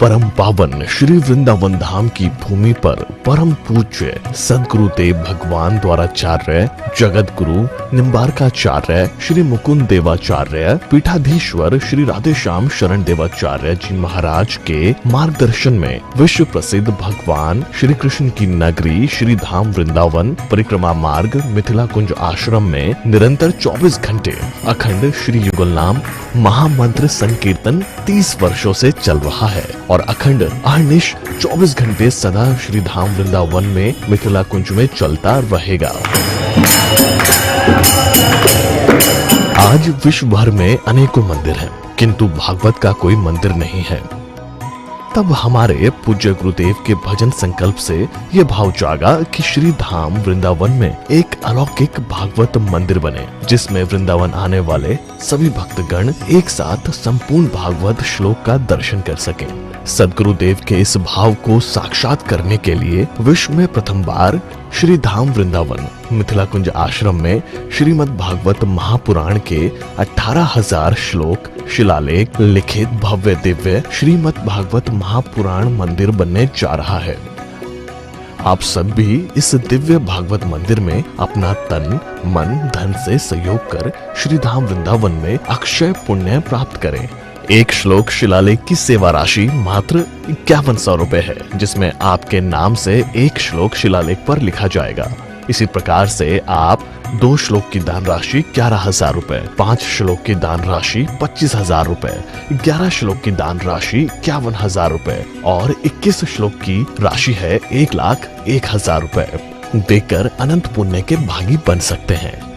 परम पावन श्री वृंदावन धाम की भूमि पर परम पूज्य सदगुरुदेव भगवान द्वाराचार्य जगत गुरु निम्बारकाचार्य श्री मुकुंद देवाचार्य पीठाधीश्वर श्री राधेश्याम शरण देवाचार्य जी महाराज के मार्गदर्शन में विश्व प्रसिद्ध भगवान श्री कृष्ण की नगरी श्री धाम वृंदावन परिक्रमा मार्ग मिथिला कुंज आश्रम में निरंतर 24 घंटे अखंड श्री युगल नाम महामंत्र संकीर्तन 30 वर्षों से चल रहा है और अखंड अहर्निश 24 घंटे सदा श्री धाम वृंदावन में मिथिला कुंज में चलता रहेगा। आज विश्व भर में अनेकों मंदिर हैं, किंतु भागवत का कोई मंदिर नहीं है। तब हमारे पूज्य गुरुदेव के भजन संकल्प से ये भाव जागा कि श्री धाम वृंदावन में एक अलौकिक भागवत मंदिर बने, जिसमें वृंदावन आने वाले सभी भक्तगण एक साथ संपूर्ण भागवत श्लोक का दर्शन कर सकें। सदगुरुदेव के इस भाव को साक्षात करने के लिए विश्व में प्रथम बार श्री धाम वृंदावन मिथिला कुंज आश्रम में श्रीमद् भागवत महापुराण के 18,000 श्लोक शिलालेख लिखित भव्य दिव्य श्रीमद् भागवत महापुराण मंदिर बनने जा रहा है। आप सब भी इस दिव्य भागवत मंदिर में अपना तन मन धन से सहयोग कर श्री धाम वृंदावन में अक्षय पुण्य प्राप्त करें। एक श्लोक शिलालेख की सेवा राशि मात्र 5100 रुपए है, जिसमें आपके नाम से एक श्लोक शिलालेख पर लिखा जाएगा। इसी प्रकार से आप 2 श्लोक की दान राशि 11,000 रुपए, 5 श्लोक की दान राशि 25,000 रुपए, 11 श्लोक की दान राशि 51,000 रुपए और 21 श्लोक की राशि है 1,01,000 रुपए देकर अनंत पुण्य के भागी बन सकते हैं।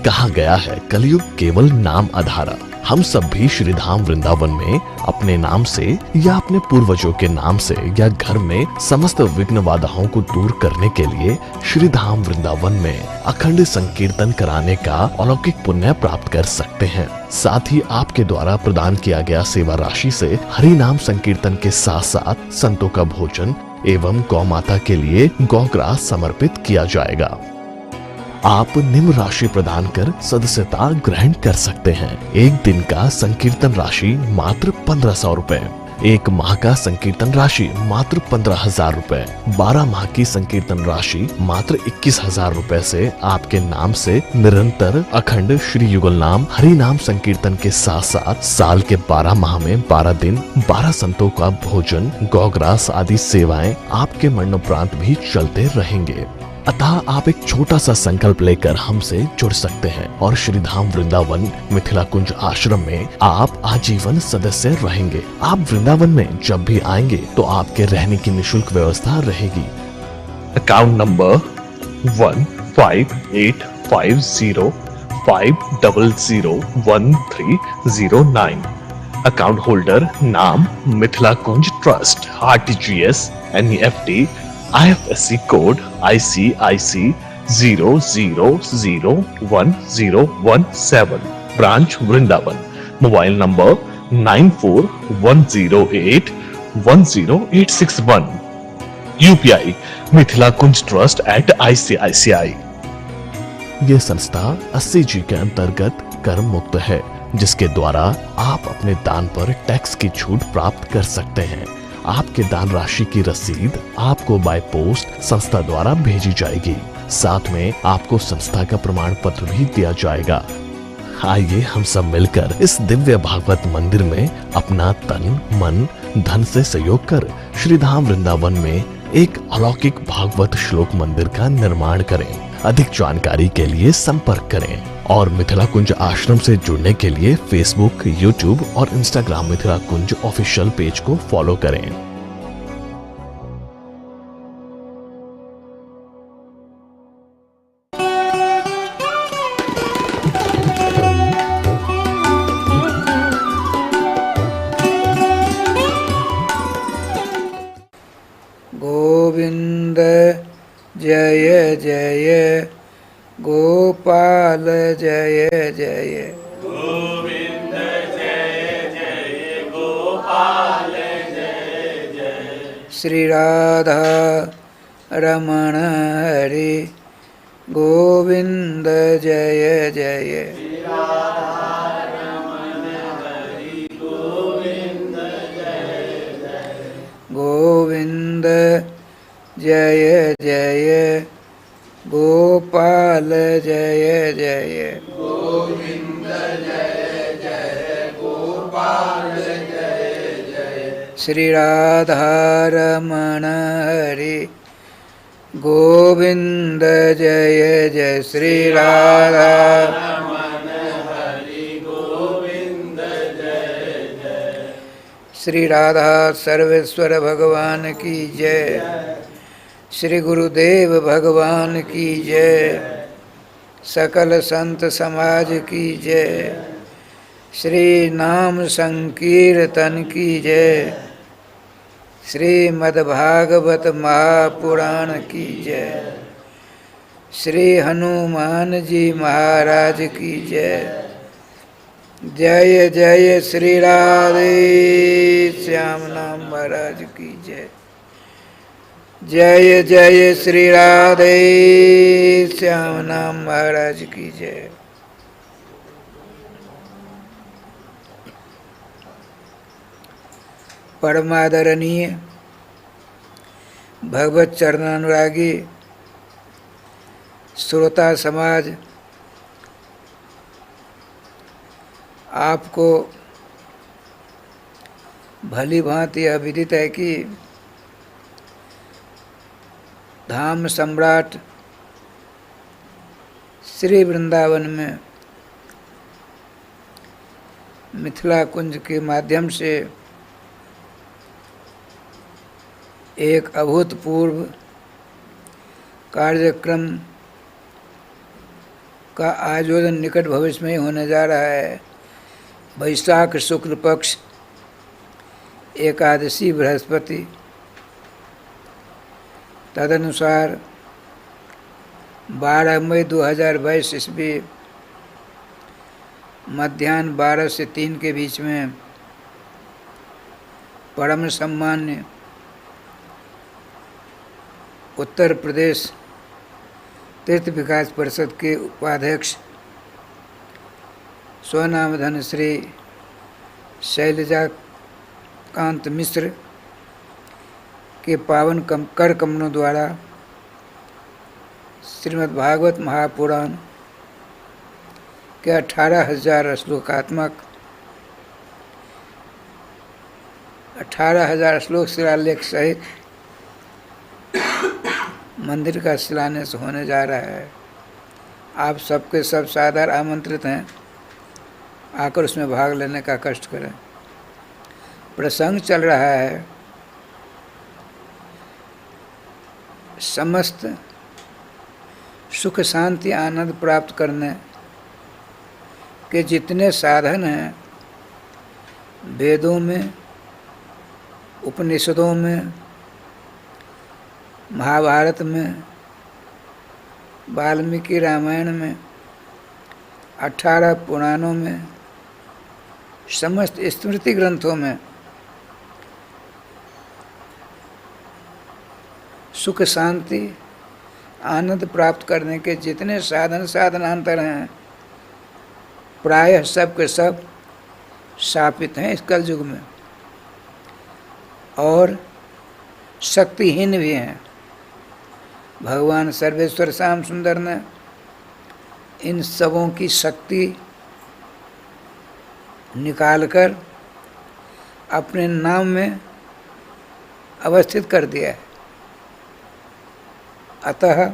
कहा गया है कलयुग केवल नाम आधारा। हम सब भी श्री धाम वृंदावन में अपने नाम से या अपने पूर्वजों के नाम से या घर में समस्त विघ्न बाधाओं को दूर करने के लिए श्री धाम वृंदावन में अखंड संकीर्तन कराने का अलौकिक पुण्य प्राप्त कर सकते हैं। साथ ही आपके द्वारा प्रदान किया गया सेवा राशि से हरि नाम संकीर्तन के साथ साथ संतों का भोजन एवं गौ माता के लिए गौग्रास समर्पित किया जाएगा। आप निम्न राशि प्रदान कर सदस्यता ग्रहण कर सकते हैं। एक दिन का संकीर्तन राशि मात्र 1500 रुपए, एक माह का संकीर्तन राशि मात्र 15,000 रुपए, 12 माह की संकीर्तन राशि मात्र 21,000 रुपए से आपके नाम से निरंतर अखंड श्री युगल नाम हरि नाम संकीर्तन के साथ साथ साल के 12 माह में 12 दिन 12 संतों का भोजन गौग्रास आदि सेवाएं आपके मरणोपरांत भी चलते रहेंगे। अतः आप एक छोटा सा संकल्प लेकर हमसे जुड़ सकते हैं और श्री धाम वृंदावन मिथिला कुंज आश्रम में आप आजीवन सदस्य रहेंगे। आप वृंदावन में जब भी आएंगे तो आपके रहने की निशुल्क व्यवस्था रहेगी। Account number 158505001309। अकाउंट होल्डर नाम Mithila Kunj trust, RTGS, NEFT, IFSC code ICIC 00010117, branch Vrindavan. Mobile number 9410810861। UPI Mithila Kunj trust @ICICI। ये संस्था 80G के अंतर्गत कर मुक्त है, जिसके द्वारा आप अपने दान पर टैक्स की छूट प्राप्त कर सकते हैं। आपके दान राशि की रसीद आपको बाय पोस्ट संस्था द्वारा भेजी जाएगी। साथ में आपको संस्था का प्रमाण पत्र भी दिया जाएगा। आइए हम सब मिलकर इस दिव्य भागवत मंदिर में अपना तन मन धन से सहयोग कर श्री धाम वृंदावन में एक अलौकिक भागवत श्लोक मंदिर का निर्माण करें। अधिक जानकारी के लिए संपर्क करें और मिथिला कुंज आश्रम से जुड़ने के लिए फेसबुक, यूट्यूब और इंस्टाग्राम मिथिला कुंज ऑफिशियल पेज को फॉलो करें। गोविंद जय जय गोपाल जय जय। गोविंद जय जय गोपाल जय जय। श्री राधा रमण हरि गोविंद जय जय। श्री राधा रमण हरि गोविंद जय जय। जय जय गोपाल जय जय श्री राधा रमण हरि गोविंद जय जय श्री राधा श्री राधा सर्वेश्वर भगवान की जय। श्री गुरुदेव भगवान की जय। सकल संत समाज की जय। श्री नाम संकीर्तन की जय। श्रीमद्भागवत महापुराण की जय। श्री हनुमान जी महाराज की जय। जय जय श्री राधे श्याम नाम महाराज की जय। जय जय श्री राधे श्याम नाम महाराज की जय। परमादरणीय भगवत चरणानुरागी श्रोता समाज, आपको भली भांति यह विदित है कि धाम सम्राट श्री वृंदावन में मिथिला कुंज के माध्यम से एक अभूतपूर्व कार्यक्रम का आयोजन निकट भविष्य में होने जा रहा है। वैशाख शुक्ल पक्ष एकादशी बृहस्पति, तदनुसार 12 मई 2022 ईस्वी मध्याह्न 12 से 3 के बीच में परम सम्मान्य उत्तर प्रदेश तीर्थ विकास परिषद के उपाध्यक्ष स्वनामधन श्री शैलजा कांत मिश्र के पावन कर कमलों द्वारा श्रीमद् भागवत महापुराण के 18,000 श्लोकात्मक 18,000 श्लोक शिलालेख सहित मंदिर का शिलान्यास होने जा रहा है। आप सबके सब सादर आमंत्रित हैं, आकर उसमें भाग लेने का कष्ट करें। प्रसंग चल रहा है समस्त सुख शांति आनंद प्राप्त करने के जितने साधन हैं, वेदों में, उपनिषदों में, महाभारत में, वाल्मीकि रामायण में, 18 पुराणों में, समस्त स्मृति ग्रंथों में सुख शांति आनंद प्राप्त करने के जितने साधनांतर हैं, प्रायः सब के सब शापित हैं इस कलयुग में, और शक्तिहीन भी हैं। भगवान सर्वेश्वर श्याम सुंदर ने इन सबों की शक्ति निकालकर अपने नाम में अवस्थित कर दिया है। अतः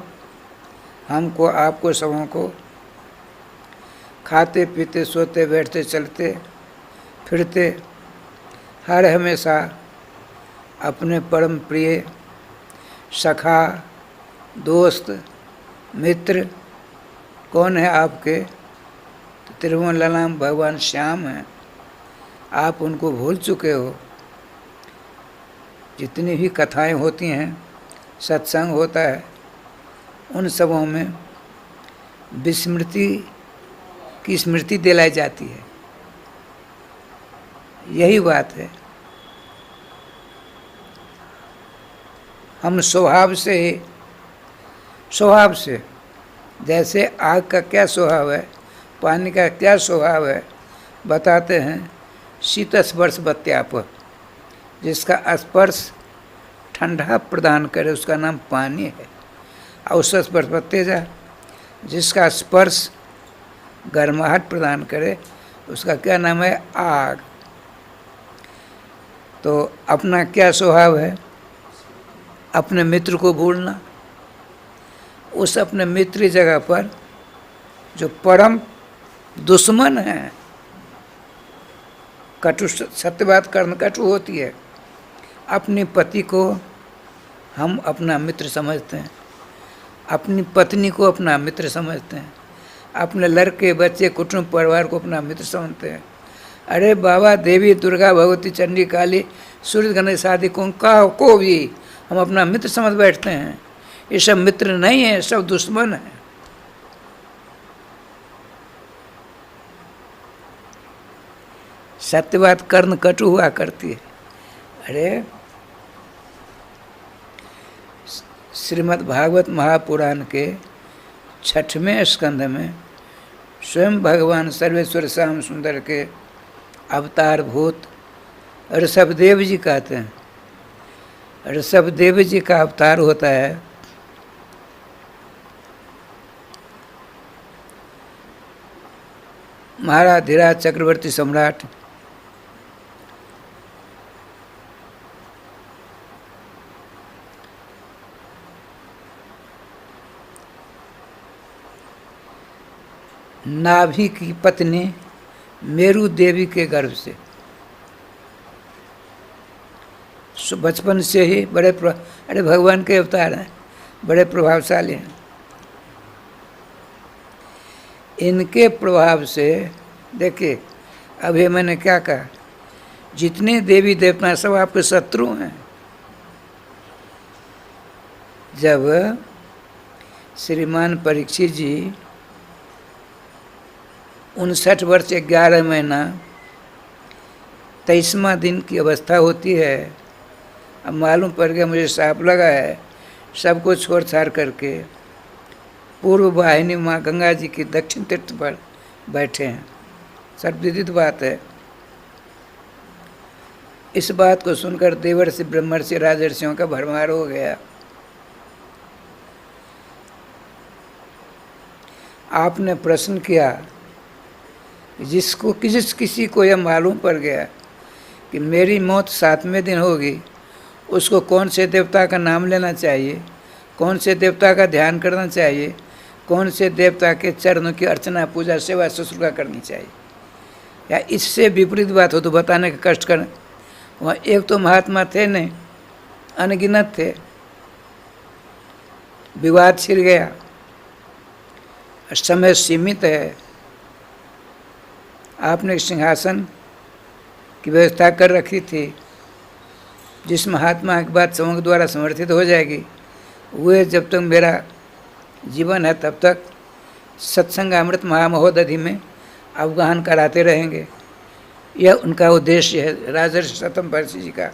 हमको, आपको, सबों को खाते पीते सोते बैठते चलते फिरते हर हमेशा अपने परम प्रिय सखा, दोस्त, मित्र कौन है आपके? तो तिरुमलाराम भगवान श्याम हैं। आप उनको भूल चुके हो। जितनी भी कथाएं होती हैं, सत्संग होता है, उन सबों में विस्मृति की स्मृति दिलाई जाती है। यही बात है। हम स्वभाव से जैसे आग का क्या स्वभाव है, पानी का क्या स्वभाव है, बताते हैं। शीत स्पर्श बत्याप, जिसका स्पर्श ठंडा प्रदान करे उसका नाम पानी है। और उसका स्पर्श तेजा, जिसका स्पर्श गर्माहट प्रदान करे उसका क्या नाम है? आग। तो अपना क्या स्वभाव है? अपने मित्र को भूलना। उस अपने मित्र की जगह पर जो परम दुश्मन है, कटु सत्य बात करना कटु होती है। अपनी पति को हम अपना मित्र समझते हैं, अपनी पत्नी को अपना मित्र समझते हैं, अपने लड़के बच्चे कुटुंब परिवार को अपना मित्र समझते हैं। अरे बाबा, देवी दुर्गा भगवती चंडी काली सूर्य गणेश आदि को भी हम अपना मित्र समझ बैठते हैं। ये सब मित्र नहीं है, सब दुश्मन है। सत्यवाद कर्ण कटु हुआ करती है। अरे श्रीमद् भागवत महापुराण के 6वें स्कंध में स्वयं भगवान सर्वेश्वर श्याम सुंदर के अवतार भूत ऋषभदेव जी कहते हैं। ऋषभदेव जी का अवतार होता है महाराज धीराज चक्रवर्ती सम्राट नाभि की पत्नी मेरु देवी के गर्भ से बचपन से ही अरे भगवान के अवतार हैं, बड़े प्रभावशाली हैं। इनके प्रभाव से देखिए, अभी मैंने क्या कहा, जितने देवी देवता सब आपके शत्रु हैं। जब श्रीमान परीक्षित जी 59 वर्ष 11 महीना 23वां दिन की अवस्था होती है। अब मालूम पड़ गया मुझे सांप लगा है, सबको छोड़ छाड़ करके पूर्व वाहिनी माँ गंगा जी की दक्षिण तीर्थ पर बैठे हैं। सर्वविदित बात है। इस बात को सुनकर देवर्षि ब्रह्मर्षि राजर्षियों का भरमार हो गया। आपने प्रश्न किया, किसी को यह मालूम पड़ गया कि मेरी मौत 7वें दिन होगी, उसको कौन से देवता का नाम लेना चाहिए, कौन से देवता का ध्यान करना चाहिए, कौन से देवता के चरणों की अर्चना पूजा सेवा शुश्रूषा करनी चाहिए, या इससे विपरीत बात हो तो बताने का कष्ट करें। वहाँ एक तो महात्मा थे नहीं, अनगिनत थे। विवाद छिड़ गया, समय सीमित है। आपने सिंहासन की व्यवस्था कर रखी थी, जिस महात्मा की बात समूह द्वारा समर्थित हो जाएगी, वे जब तक मेरा जीवन है तब तक सत्संग अमृत महामहोदधि में अवगाहन कराते रहेंगे। यह उनका उद्देश्य है, राजर्षि सतम पर्षि जी का।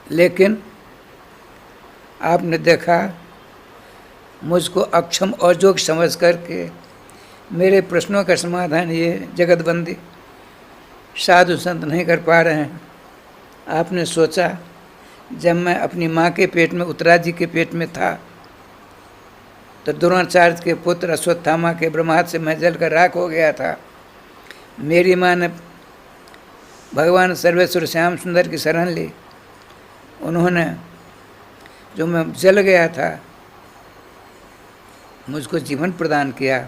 लेकिन आपने देखा, मुझको अक्षम और जोग समझ करके मेरे प्रश्नों का समाधान ये जगतबंदी साधु संत नहीं कर पा रहे हैं। आपने सोचा, जब मैं अपनी माँ के पेट में उत्तरा जी के पेट में था तो द्रोणाचार्य के पुत्र अश्वत्थामा के ब्रह्मास्त्र से मैं जलकर राख हो गया था। मेरी माँ ने भगवान सर्वेश्वर श्याम सुंदर की शरण ली। उन्होंने जो मैं जल गया था मुझको जीवन प्रदान किया,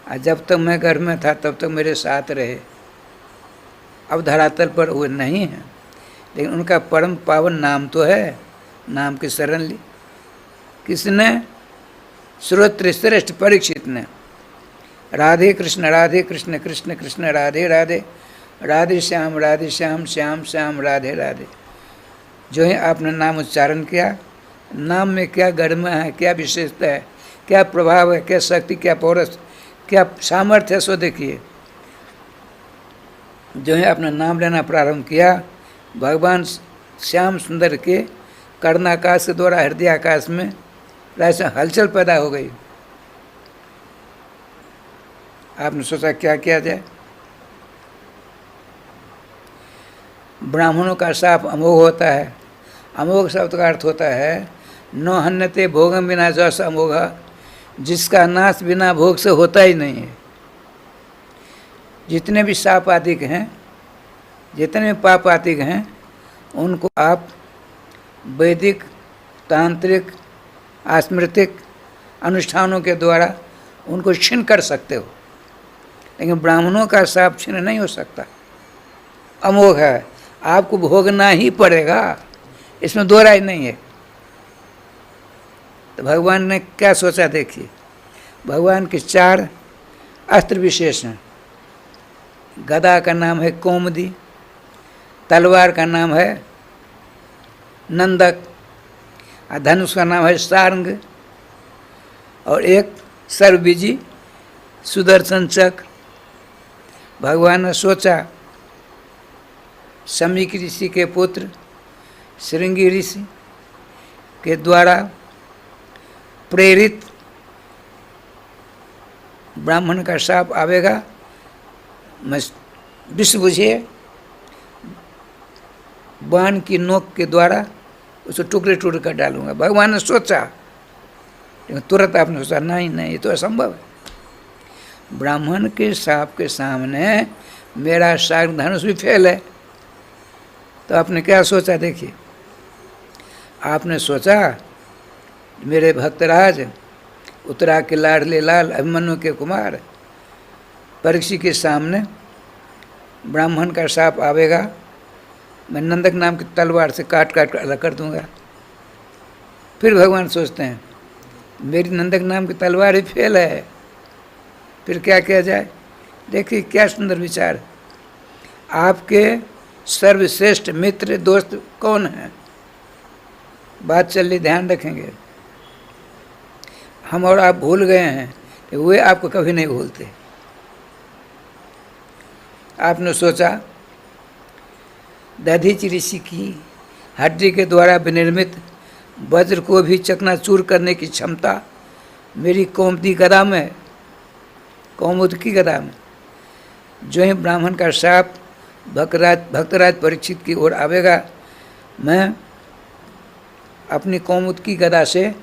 और जब तक मैं गर्भ में था तब तक मेरे साथ रहे। अब धरातल पर वो नहीं है, लेकिन उनका परम पावन नाम तो है। नाम की शरण ली किसने? श्रोत्र श्रेष्ठ परीक्षित ने। राधे कृष्ण कृष्ण कृष्ण राधे राधे, राधे श्याम श्याम श्याम राधे राधे। जो है आपने नाम उच्चारण किया, नाम में क्या गरिमा है, क्या विशेषता है, क्या प्रभाव है, क्या शक्ति, क्या पौरस, क्या सामर्थ्य है, सो देखिए। जो है आपने नाम लेना प्रारंभ किया, भगवान श्याम सुंदर के कर्णाकाश के द्वारा हृदय आकाश में ऐसे हलचल पैदा हो गई। आपने सोचा क्या किया जाए। ब्राह्मणों का शाप अमोघ होता है। अमोघ शब्द का अर्थ होता है न हन्यते भोगम बिना जस अमोघ, जिसका नाश बिना भोग से होता ही नहीं है। जितने भी शाप आदिक हैं, जितने भी पाप आदिक हैं, उनको आप वैदिक, तांत्रिक, आस्मृतिक अनुष्ठानों के द्वारा उनको छीन कर सकते हो, लेकिन ब्राह्मणों का शाप छीन नहीं हो सकता। अमोघ है, आपको भोगना ही पड़ेगा, इसमें दो राय नहीं है। तो भगवान ने क्या सोचा देखिए, भगवान के 4 अस्त्र विशेष हैं। गदा का नाम है कौमुदी, तलवार का नाम है नंदक, और धनुष का नाम है सारंग, और एक सर्वबीजी सुदर्शन चक्र। भगवान ने सोचा शमीक ऋषि के पुत्र श्रृंगी ऋषि के द्वारा प्रेरित ब्राह्मण का शाप आवेगा, मैं विष बुझे बाण की नोक के द्वारा उसको टुकड़े टुकड़े कर डालूंगा। भगवान ने सोचा, लेकिन तुरंत आपने सोचा नहीं नहीं, ये तो असंभव है। ब्राह्मण के शाप के सामने मेरा सारंग धनुष भी फेल है। तो आपने क्या सोचा देखिए, आपने सोचा मेरे भक्तराज, उत्तरा के लाडले लाल, अभिमन्यु के कुमार परीक्षित के सामने ब्राह्मण का शाप आवेगा, मैं नंदक नाम की तलवार से काट काट कर अलग कर दूंगा। फिर भगवान सोचते हैं मेरी नंदक नाम की तलवार ही फेल है, फिर क्या किया जाए। देखिए क्या सुंदर विचार। आपके सर्वश्रेष्ठ मित्र दोस्त कौन है, बात चल रही, ध्यान रखेंगे। हम और आप भूल गए हैं, तो वे आपको कभी नहीं भूलते। आपने सोचा दधीच ऋषि की हड्डी के द्वारा विनिर्मित वज्र को भी चकनाचूर करने की क्षमता मेरी कौमुदी गदा में, कौमुद की गदा में। जो ही ब्राह्मण का शाप भक्तराज परीक्षित की ओर आवेगा, मैं अपनी कौमुद की गदा से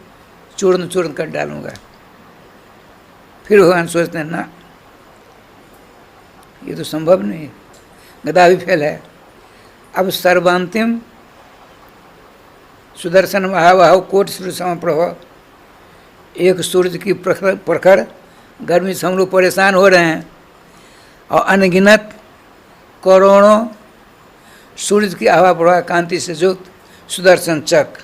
चूर्ण चूर्ण कर डालूंगा। फिर भगवान सोचते हैं ना, ये तो संभव नहीं, गदा भी फेल है। अब सर्वांतिम सुदर्शन महाबाहु कोट सूर्य समप्रभ, एक सूर्य की प्रखर गर्मी से हम लोग परेशान हो रहे हैं, और अनगिनत करोड़ों सूर्य की आभा प्रभा कांति से युक्त सुदर्शन चक्र।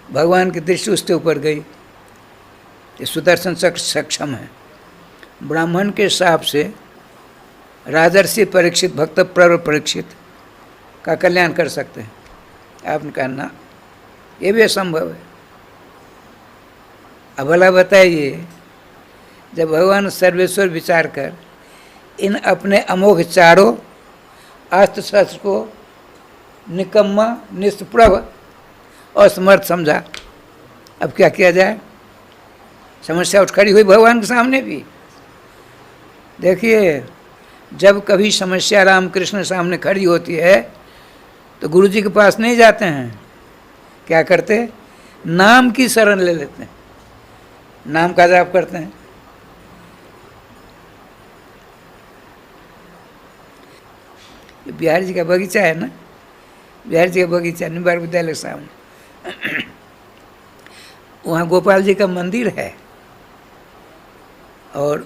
भगवान की दृष्टि उसके ऊपर गई, ये सुदर्शन चक्र सक्षम है ब्राह्मण के शाप से राजर्षि परीक्षित, भक्त प्रवर परीक्षित का कल्याण कर सकते हैं। आपने कहा ना, ये भी असंभव है। अब भला बताइए, जब भगवान सर्वेश्वर विचार कर इन अपने अमोघ चारों अस्त्र शस्त्र को निकम्मा, निष्प्रभ और समर्थ समझा, अब क्या किया जाए। समस्या उठ खड़ी हुई भगवान के सामने भी। देखिए, जब कभी समस्या रामकृष्ण सामने खड़ी होती है तो गुरु जी के पास नहीं जाते हैं, क्या करते, नाम की शरण ले लेते हैं, नाम का जाप करते हैं। बिहारी जी का बगीचा है ना, बिहारी जी का बगीचा निम्बार विद्यालय के सामने, वहाँ गोपाल जी का मंदिर है, और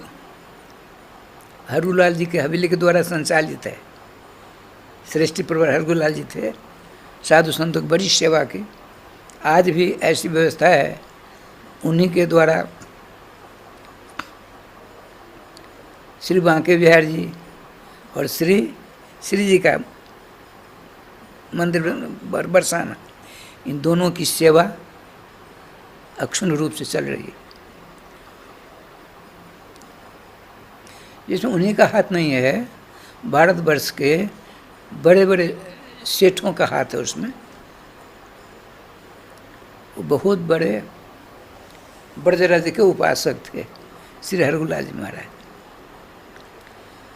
हरगुलाल जी के हवेली के द्वारा संचालित है। श्रेष्ठी प्रवर हरगुलाल जी थे, साधु संतों की बड़ी सेवा की। आज भी ऐसी व्यवस्था है, उन्हीं के द्वारा श्री बांके बिहार जी और श्री जी का मंदिर बरसाना, इन दोनों की सेवा अक्षुण्ण रूप से चल रही है, जिसमें उन्हीं का हाथ नहीं है, भारतवर्ष के बड़े बड़े सेठों का हाथ है उसमें। वो बहुत बड़े ब्रजराज के उपासक थे श्री हरगुलाल जी महाराज।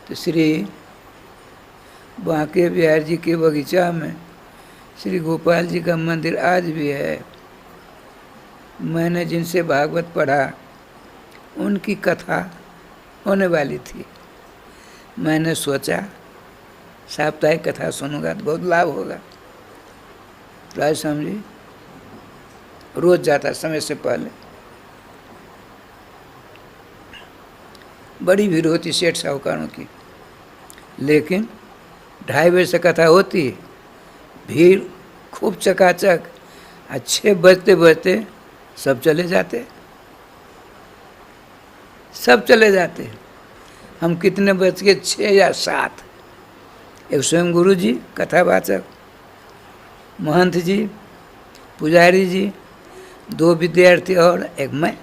तो श्री बांके बिहार जी के बगीचा में श्री गोपाल जी का मंदिर आज भी है। मैंने जिनसे भागवत पढ़ा उनकी कथा होने वाली थी। मैंने सोचा साप्ताहिक कथा सुनूंगा तो बहुत लाभ होगा, तो आज समझिए रोज जाता समय से पहले। बड़ी भीड़ होती सेठ साहूकारों की, लेकिन 2:30 बजे से कथा होती, भीड़ खूब चकाचक, 6 बजते बजते सब चले जाते, सब चले जाते। हम कितने बज के 6 या 7, एक स्वयं गुरु जी, कथावाचक, महंत जी, पुजारी जी, 2 विद्यार्थी और एक मैं।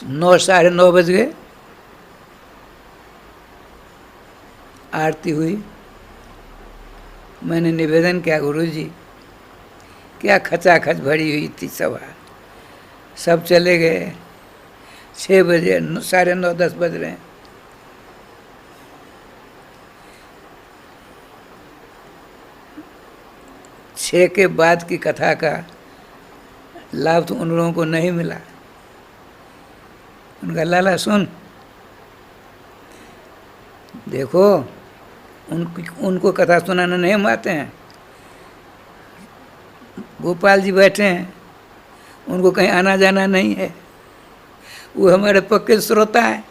9 साढ़े 9 बज गए, आरती हुई। मैंने निवेदन किया, गुरु जी क्या खचाखच भरी हुई थी सभा, सब चले गए। 6 बजे, साढ़े 9 10 बज रहे हैं। छः के बाद की कथा का लाभ तो उन लोगों को नहीं मिला। उनका लाला सुन, देखो उनको कथा सुनाने नहीं हम आते हैं। गोपाल जी बैठे हैं, उनको कहीं आना जाना नहीं है, वो हमारे पक्के श्रोता है,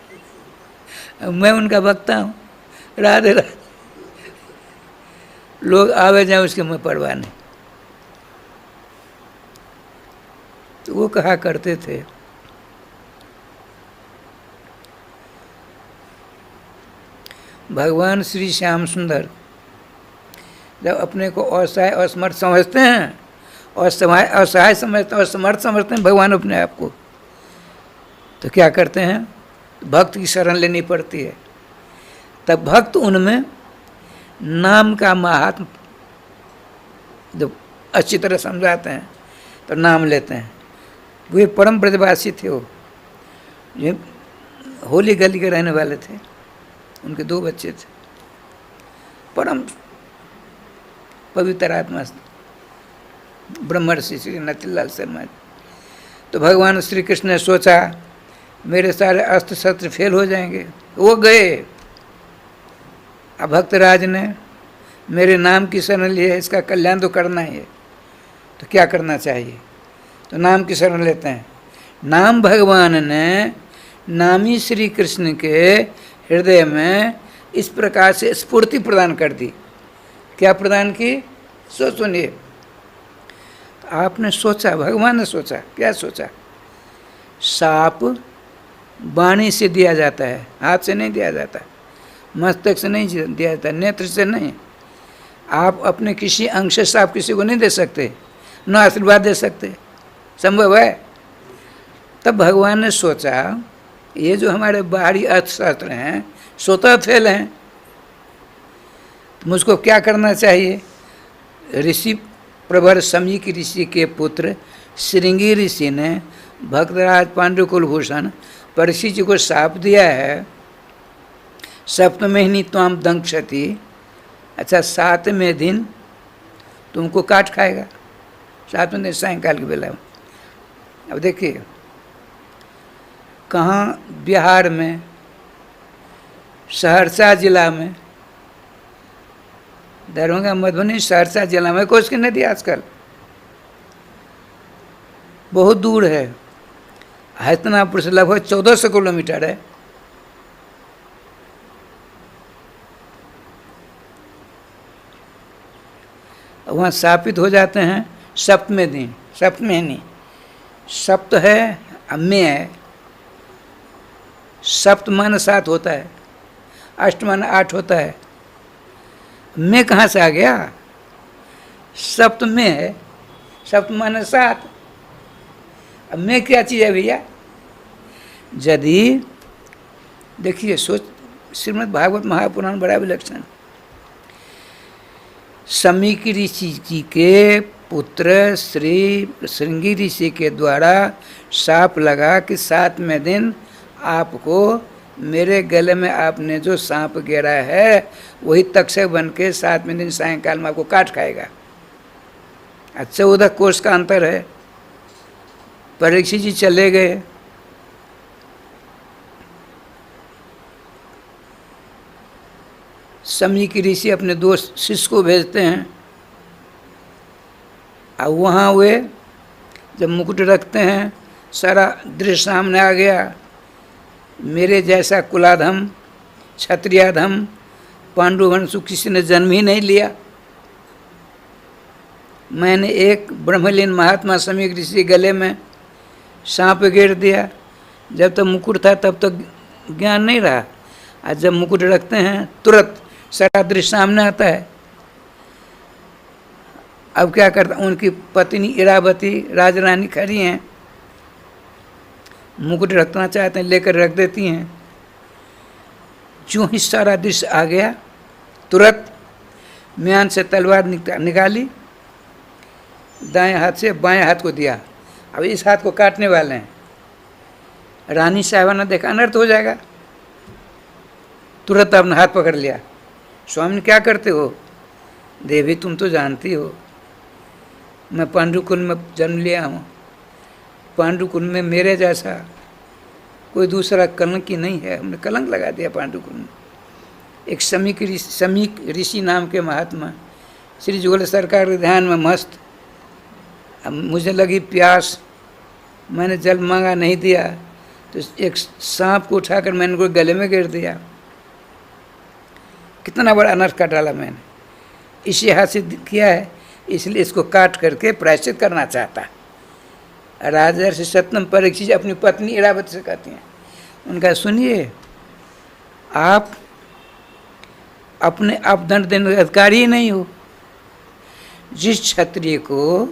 मैं उनका वक्ता हूँ। राधे राधे, लोग आवे जाए उसके मैं परवाह नहीं। तो वो कहा करते थे, भगवान श्री श्याम सुंदर जब अपने को असहाय असमर्थ समझते हैं, असहाय समझते हैं और समर्थ समझते हैं भगवान अपने आप को, तो क्या करते हैं, भक्त की शरण लेनी पड़ती है। तब भक्त उनमें नाम का महात्म जब अच्छी तरह समझाते हैं तो नाम लेते हैं। वे परम ब्रजवासी थे, वो ये होली गली के रहने वाले थे, उनके 2 बच्चे थे, परम पवित्र आत्मा ब्रह्मर्षि श्री नतीलाल शर्मा। तो भगवान श्री कृष्ण ने सोचा मेरे सारे अस्त्र शस्त्र फेल हो जाएंगे, वो गए। अब भक्तराज ने मेरे नाम की शरण ली है, इसका कल्याण तो करना ही है, तो क्या करना चाहिए, तो नाम की शरण लेते हैं। नाम भगवान ने नामी श्री कृष्ण के हृदय में इस प्रकार से स्फूर्ति प्रदान कर दी। क्या प्रदान की, सुनिए। आपने सोचा, भगवान ने सोचा, क्या सोचा, साप वाणी से दिया जाता है, हाथ से नहीं दिया जाता, मस्तक से नहीं दिया जाता, नेत्र से नहीं। आप अपने किसी अंग से साप किसी को नहीं दे सकते, न आशीर्वाद दे सकते, संभव है। तब भगवान ने सोचा ये जो हमारे बाहरी अर्थशास्त्र हैं स्वतः फेल हैं, तो मुझको क्या करना चाहिए। ऋषि प्रवर समीक ऋषि के पुत्र श्रृंगी ऋषि ने भक्तराज पांडु कुलभूषण परीक्षित जी को शाप दिया है, सप्तमेहिनी त्वाम दंक्षति, अच्छा 7वें दिन तुमको काट खाएगा, 7वें दिन सायंकाल की बेला में। अब देखिए कहाँ, बिहार में सहरसा जिला में, दरभंगा मधुबनी सहरसा जिला में कोसी नदी आजकल बहुत दूर है, हस्तिनापुर से लगभग 1400 किलोमीटर है। वहाँ स्थापित हो जाते हैं 7वें दिन, सप्तमेहिनी, सप्त है में है, सप्त मान 7 होता है, अष्ट मान 8 होता है, में कहाँ से आ गया, सप्त में है, सप्त मान 7, अब में क्या चीज़ है भैया। यदि देखिए सोच, श्रीमद् भागवत महापुराण बड़ा विलक्षण। समीक ऋषि जी के पुत्र श्री श्रृंगी ऋषि के द्वारा शाप लगा कि 7वें दिन आपको मेरे गले में आपने जो सांप गेरा है वही तक्षक बन के 7वें दिन सायंकाल में आपको काट खाएगा। 14 कोस का अंतर है। परीक्षित जी चले गए। समीक ऋषि अपने दोस्त शिष्य को भेजते हैं। अब वहाँ वे जब मुकुट रखते हैं, सारा दृश्य सामने आ गया। मेरे जैसा कुलाधम, क्षत्रियाधम पांडुवंश किसी ने जन्म ही नहीं लिया। मैंने एक ब्रह्मलीन महात्मा समीक ऋषि गले में सांप गेर दिया। जब तक मुकुट था तब तक ज्ञान नहीं रहा। आज जब मुकुट रखते हैं तुरंत सारा दृश्य सामने आता है। अब क्या करता, उनकी पत्नी इरावती राजरानी खड़ी हैं, मुकुट रखना चाहते हैं, लेकर रख देती हैं। जो ही सारा दृश्य आ गया, तुरंत म्यान से तलवार निकाली, दाएं हाथ से बाएं हाथ को दिया। अब इस हाथ को काटने वाले हैं। रानी साहबा ने देखा अनर्थ हो जाएगा, तुरंत अपना हाथ पकड़ लिया। स्वामी क्या करते हो? देवी तुम तो जानती हो मैं पांडुकुल में जन्म लिया हूँ। पांडुकुल में मेरे जैसा कोई दूसरा कलंक ही नहीं है। हमने कलंक लगा दिया पांडुकुल में। एक समीक ऋषि नाम के महात्मा श्री जुगल सरकार के ध्यान में मस्त। अब मुझे लगी प्यास, मैंने जल मांगा, नहीं दिया, तो एक सांप को उठाकर मैंने उनको गले में गिर दिया। कितना बड़ा अनर्थ कर डाला मैंने। इसी हाथ से किया है, इसलिए इसको काट करके प्रायश्चित करना चाहता। राजर्षि सत्यम परीक्षित अपनी पत्नी इरावती से कहती हैं, उनका सुनिए, आप अपने आप दंड देने के अधिकारी ही नहीं हो। जिस क्षत्रिय को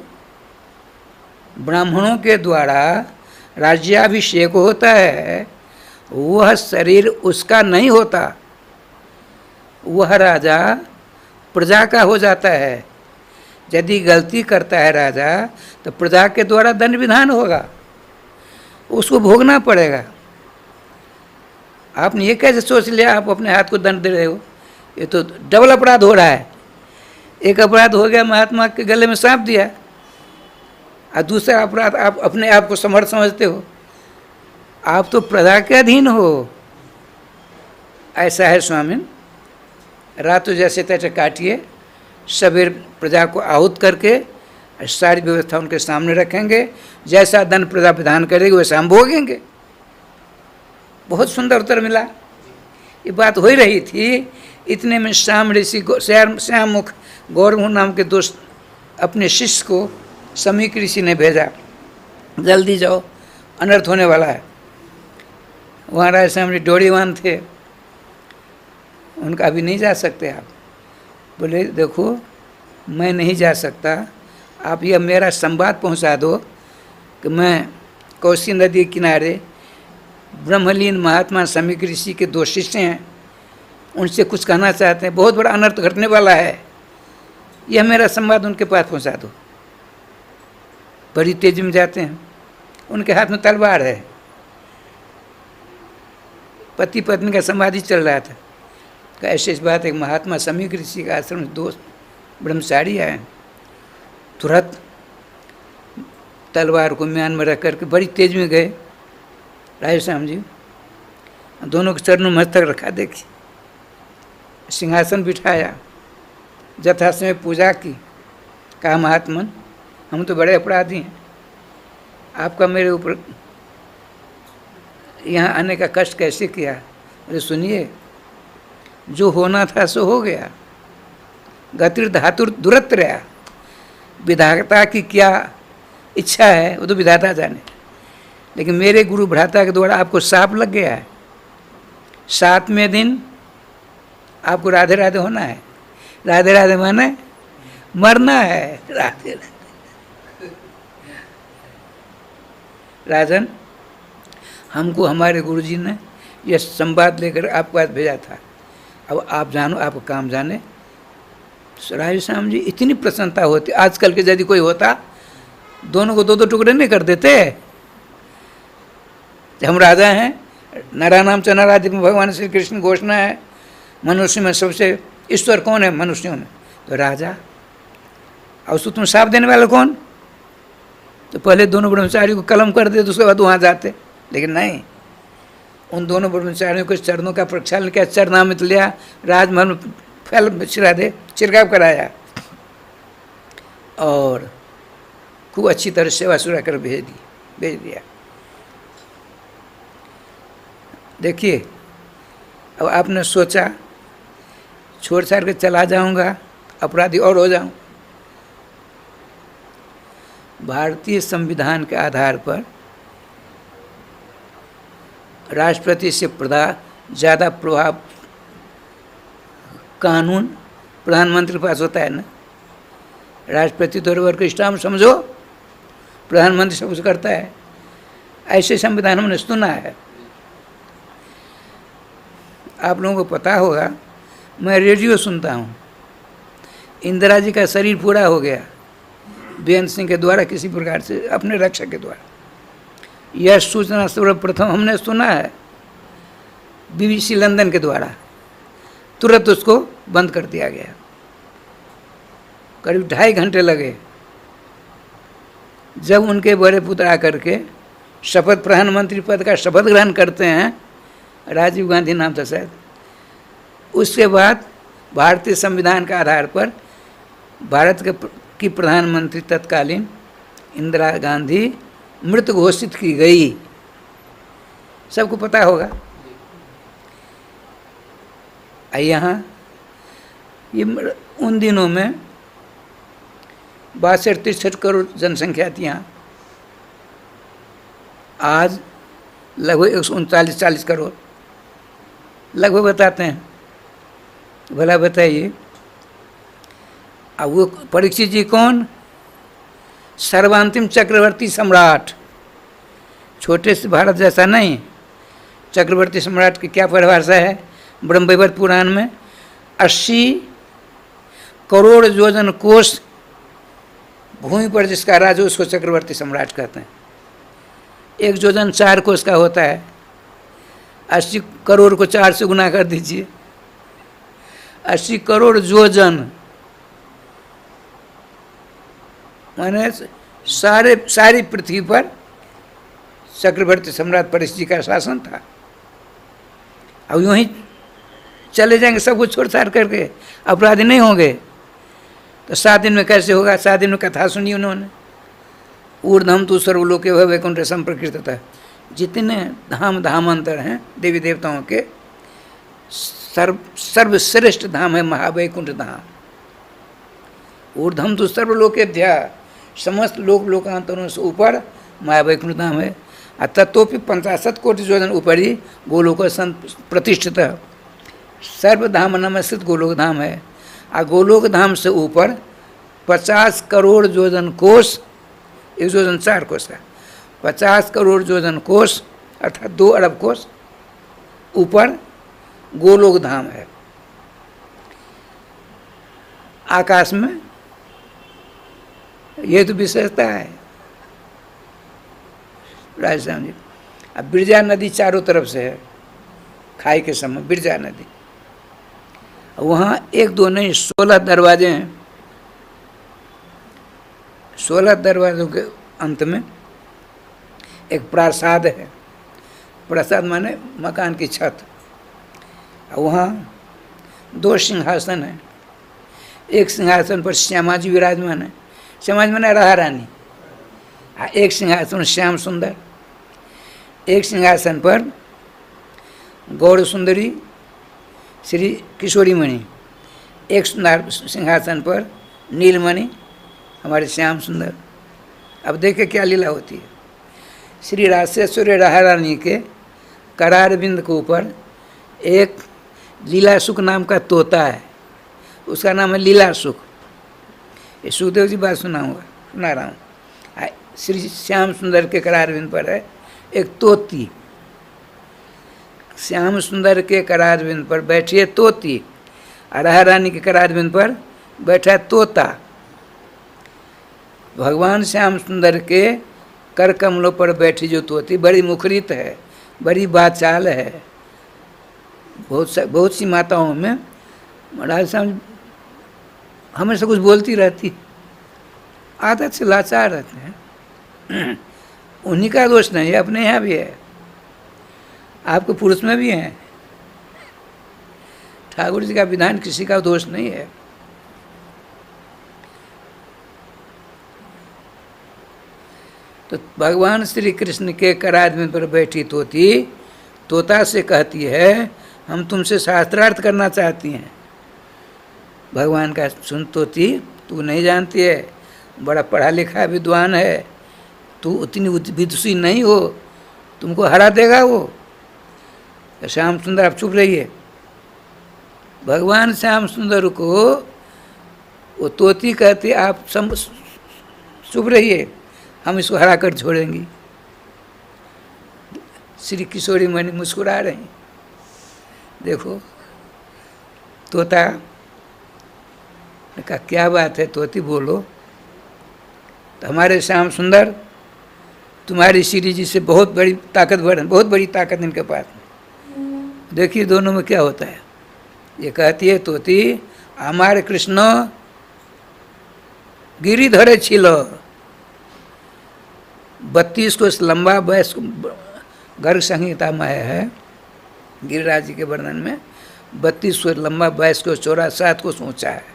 ब्राह्मणों के द्वारा राज्याभिषेक होता है, वह शरीर उसका नहीं होता, वह राजा प्रजा का हो जाता है। यदि गलती करता है राजा तो प्रजा के द्वारा दंड विधान होगा, उसको भोगना पड़ेगा। आपने ये कैसे सोच लिया आप अपने हाथ को दंड दे रहे हो? ये तो डबल अपराध हो रहा है। एक अपराध हो गया महात्मा के गले में सांप दिया, और दूसरा अपराध आप अपने आप को समर्थ समझते हो। आप तो प्रजा के अधीन हो। ऐसा है स्वामी, रातों जैसे तैसे काटिए, सवेर प्रजा को आहूत करके सारी व्यवस्था उनके सामने रखेंगे। जैसा दंड प्रजा विधान करेगी वैसा हम भोगेंगे। बहुत सुंदर उत्तर मिला। ये बात हो ही रही थी, इतने में श्याम ऋषि श्यामुख गौरव नाम के दोस्त अपने शिष्य को समीक ऋषि ने भेजा, जल्दी जाओ अनर्थ होने वाला है। वहाँ राजा श्याम डोरीवान थे, उनका अभी नहीं जा सकते आप। बोले देखो मैं नहीं जा सकता, आप यह मेरा संवाद पहुंचा दो कि मैं कोसी नदी के किनारे ब्रह्मलीन महात्मा समीक ऋषि के 2 शिष्य हैं, उनसे कुछ कहना चाहते हैं, बहुत बड़ा अनर्थ घटने वाला है, यह मेरा संवाद उनके पास पहुंचा दो। बड़ी तेजी में जाते हैं, उनके हाथ में तलवार है। पति पत्नी का संवाद ही चल रहा था। ऐसे इस बात एक महात्मा समीक ऋषि का आश्रम में 2 ब्रह्मचारी आए, तुरंत तलवार को म्यान में रख करके बड़ी तेज में गए। राजा श्याम जी दोनों के चरणों में मस्तक रखा, देखिए सिंहासन बिठाया, यथासमय पूजा की। कहा महात्मन हम तो बड़े अपराधी हैं, आपका मेरे ऊपर यहाँ आने का कष्ट कैसे किया? अरे सुनिए, जो होना था सो हो गया, गतिर धातुर दुरत्रया। विधाता की क्या इच्छा है वो तो विधाता जाने, लेकिन मेरे गुरु भ्राता के द्वारा आपको साप लग गया है। 7वें दिन आपको राधे राधे होना है। राधे राधे माने मरना है। राधे राधे राजन, हमको हमारे गुरुजी ने यह संवाद लेकर आपके पास भेजा था, अब आप जानो, आपका काम जाने। राजा श्याम जी इतनी प्रसन्नता होती, आजकल के यदि कोई होता दोनों को 2-2 टुकड़े नहीं कर देते। हम राजा हैं, नरानाम च नराधिप में भगवान श्री कृष्ण घोषणा है, मनुष्य में सबसे ईश्वर कौन है मनुष्यों में? तो राजा। और उसको तुम साफ देने वाले कौन? तो पहले दोनों ब्रह्मचारियों को कलम कर दे तो उसके बाद वहाँ जाते, लेकिन नहीं, उन दोनों ब्रह्मचारियों के चरणों का प्रक्षालन किया, चरणामृत लिया, राजमहल में फैल छिड़काव कराया और खूब अच्छी तरह सेवा सुरा कर भेज दिया। देखिए, अब आपने सोचा छोड़ छाड़ के चला जाऊंगा, अपराधी और हो जाऊं। भारतीय संविधान के आधार पर राष्ट्रपति से ज़्यादा प्रभाव कानून प्रधानमंत्री के पास होता है ना। राष्ट्रपति तो वर्ग का स्टाम्प समझो, प्रधानमंत्री सब कुछ करता है। ऐसे संविधान हमने सुना है। आप लोगों को पता होगा, मैं रेडियो सुनता हूँ। इंदिरा जी का शरीर पूरा हो गया बेअंत सिंह के द्वारा, किसी प्रकार से अपने रक्षक के द्वारा। यह सूचना सर्वप्रथम हमने सुना है BBC लंदन के द्वारा। तुरंत उसको बंद कर दिया गया। करीब 2.5 घंटे लगे। जब उनके बड़े पुत्र आकर के शपथ, प्रधानमंत्री पद का शपथ ग्रहण करते हैं, राजीव गांधी नाम था शायद, उसके बाद भारतीय संविधान के आधार पर भारत की प्रधानमंत्री तत्कालीन इंदिरा गांधी मृत घोषित की गई। सबको पता होगा। यहाँ ये उन दिनों में 62-63 करोड़ जनसंख्या थी यहाँ। आज लगभग 139-40 करोड़ लगभग बताते हैं। भला बताइए, अब वो परीक्षित जी कौन? सर्वांतिम चक्रवर्ती सम्राट। छोटे से भारत जैसा नहीं, चक्रवर्ती सम्राट की क्या परिभाषा है ब्रह्मवैवर्त पुराण में? 80 करोड़ योजन कोष भूमि पर जिसका राज हो उसको चक्रवर्ती सम्राट कहते हैं। 1 योजन 4 कोष का होता है। 80 करोड़ को 4 से गुना कर दीजिए, 80 करोड़ योजन माने सारी पृथ्वी पर चक्रवर्ती सम्राट परीक्षित जी का शासन था। अब यूं ही चले जाएंगे सब कुछ छोड़ छाड़ करके, अपराधी नहीं होंगे तो 7 दिन में कैसे होगा? 7 दिन में कथा सुनी उन्होंने। ऊर्ध्वम तु सर्वलोके वैकुंठ संप्रकृततः। जितने धामांतर हैं देवी देवताओं के, सर्वश्रेष्ठ धाम है महावैकुंठ धाम। ऊर्ध्वम तु सर्वलोकेभ्यः, समस्त लोकांतरों से ऊपर महावैकुंठ धाम है। तत्वपि 50 कोटि योजन ऊपरी गोलोक प्रतिष्ठित सर्वधाम नमस्कृत गोलोक धाम है। गोलोक धाम से ऊपर 50 करोड़ योजन कोष, 1 योजन 4 कोष का, 50 करोड़ योजन कोष अर्थात 2 अरब कोष ऊपर गोलोक धाम है। आकाश में ये तो विशेषता है राजस्थान जी। अब बिरजा नदी चारों तरफ से है, खाई के समय बिरजा नदी। वहाँ 1-2 नहीं 16 दरवाजे हैं। 16 दरवाजों के अंत में एक प्रासाद है। प्रासाद माने मकान की छत। वहाँ 2 सिंहासन हैं। एक सिंहासन पर श्यामा जी विराजमान है। श्यामा जी माने राधा रानी। एक सिंहासन श्याम सुंदर। एक सिंहासन पर गौर सुंदरी श्री किशोरी मणि। एक सिंहासन पर नीलमणि हमारे श्याम सुंदर। अब देखे क्या लीला होती है। श्री रासेश्वरी राधा रानी के करार बिंद के ऊपर एक लीलासुख नाम का तोता है, उसका नाम है लीलासुख। ये सुखदेव जी बात सुना रहा हूँ। श्री श्याम सुंदर के करार बिंद पर है एक तोती। श्याम सुंदर के करार बिंद पर बैठी है तोती, और राधा रानी के करार बिंद पर बैठा है तोता। भगवान श्याम सुंदर के कर कमलों पर बैठी जो तोती बड़ी मुखरित है, बड़ी बात चाल है। बहुत सी माताओं में राधे श्याम हमेशा कुछ बोलती रहती, आदत से लाचार रहते हैं। उन्हीं का दोष नहीं है, अपने यहाँ भी है, आपके पुरुष में भी है। ठाकुर जी का विधान किसी का दोष नहीं है। तो भगवान श्री कृष्ण के करार पर बैठी तोता से कहती है, हम तुमसे शास्त्रार्थ करना चाहती हैं। भगवान का सुन तोती, तू नहीं जानती है, बड़ा पढ़ा लिखा विद्वान है, तू उतनी विदुषी नहीं हो, तुमको हरा देगा वो। श्याम सुंदर आप चुप रहिए। भगवान श्याम सुंदर को वो तोती कहती, आप चुप रहिए, हम इसको हरा कर छोड़ेंगी। श्री किशोरी मणि मुस्कुरा रही। देखो तोता ने कहा, क्या बात है तोती, बोलो। तो हमारे श्याम सुंदर तुम्हारी श्री जी से बहुत बड़ी ताकतवर है, बहुत बड़ी ताकत इनके पास। देखिए दोनों में क्या होता है। ये कहती है तोती, हमारे कृष्ण गिरिधरे छिलो, 32 कोस लंबा, 22 गर्ग संहिता में है गिरिराज जी के वर्णन में, 32 कोस लंबा, 22 कोस चौड़ा, 7 कोस ऊंचा है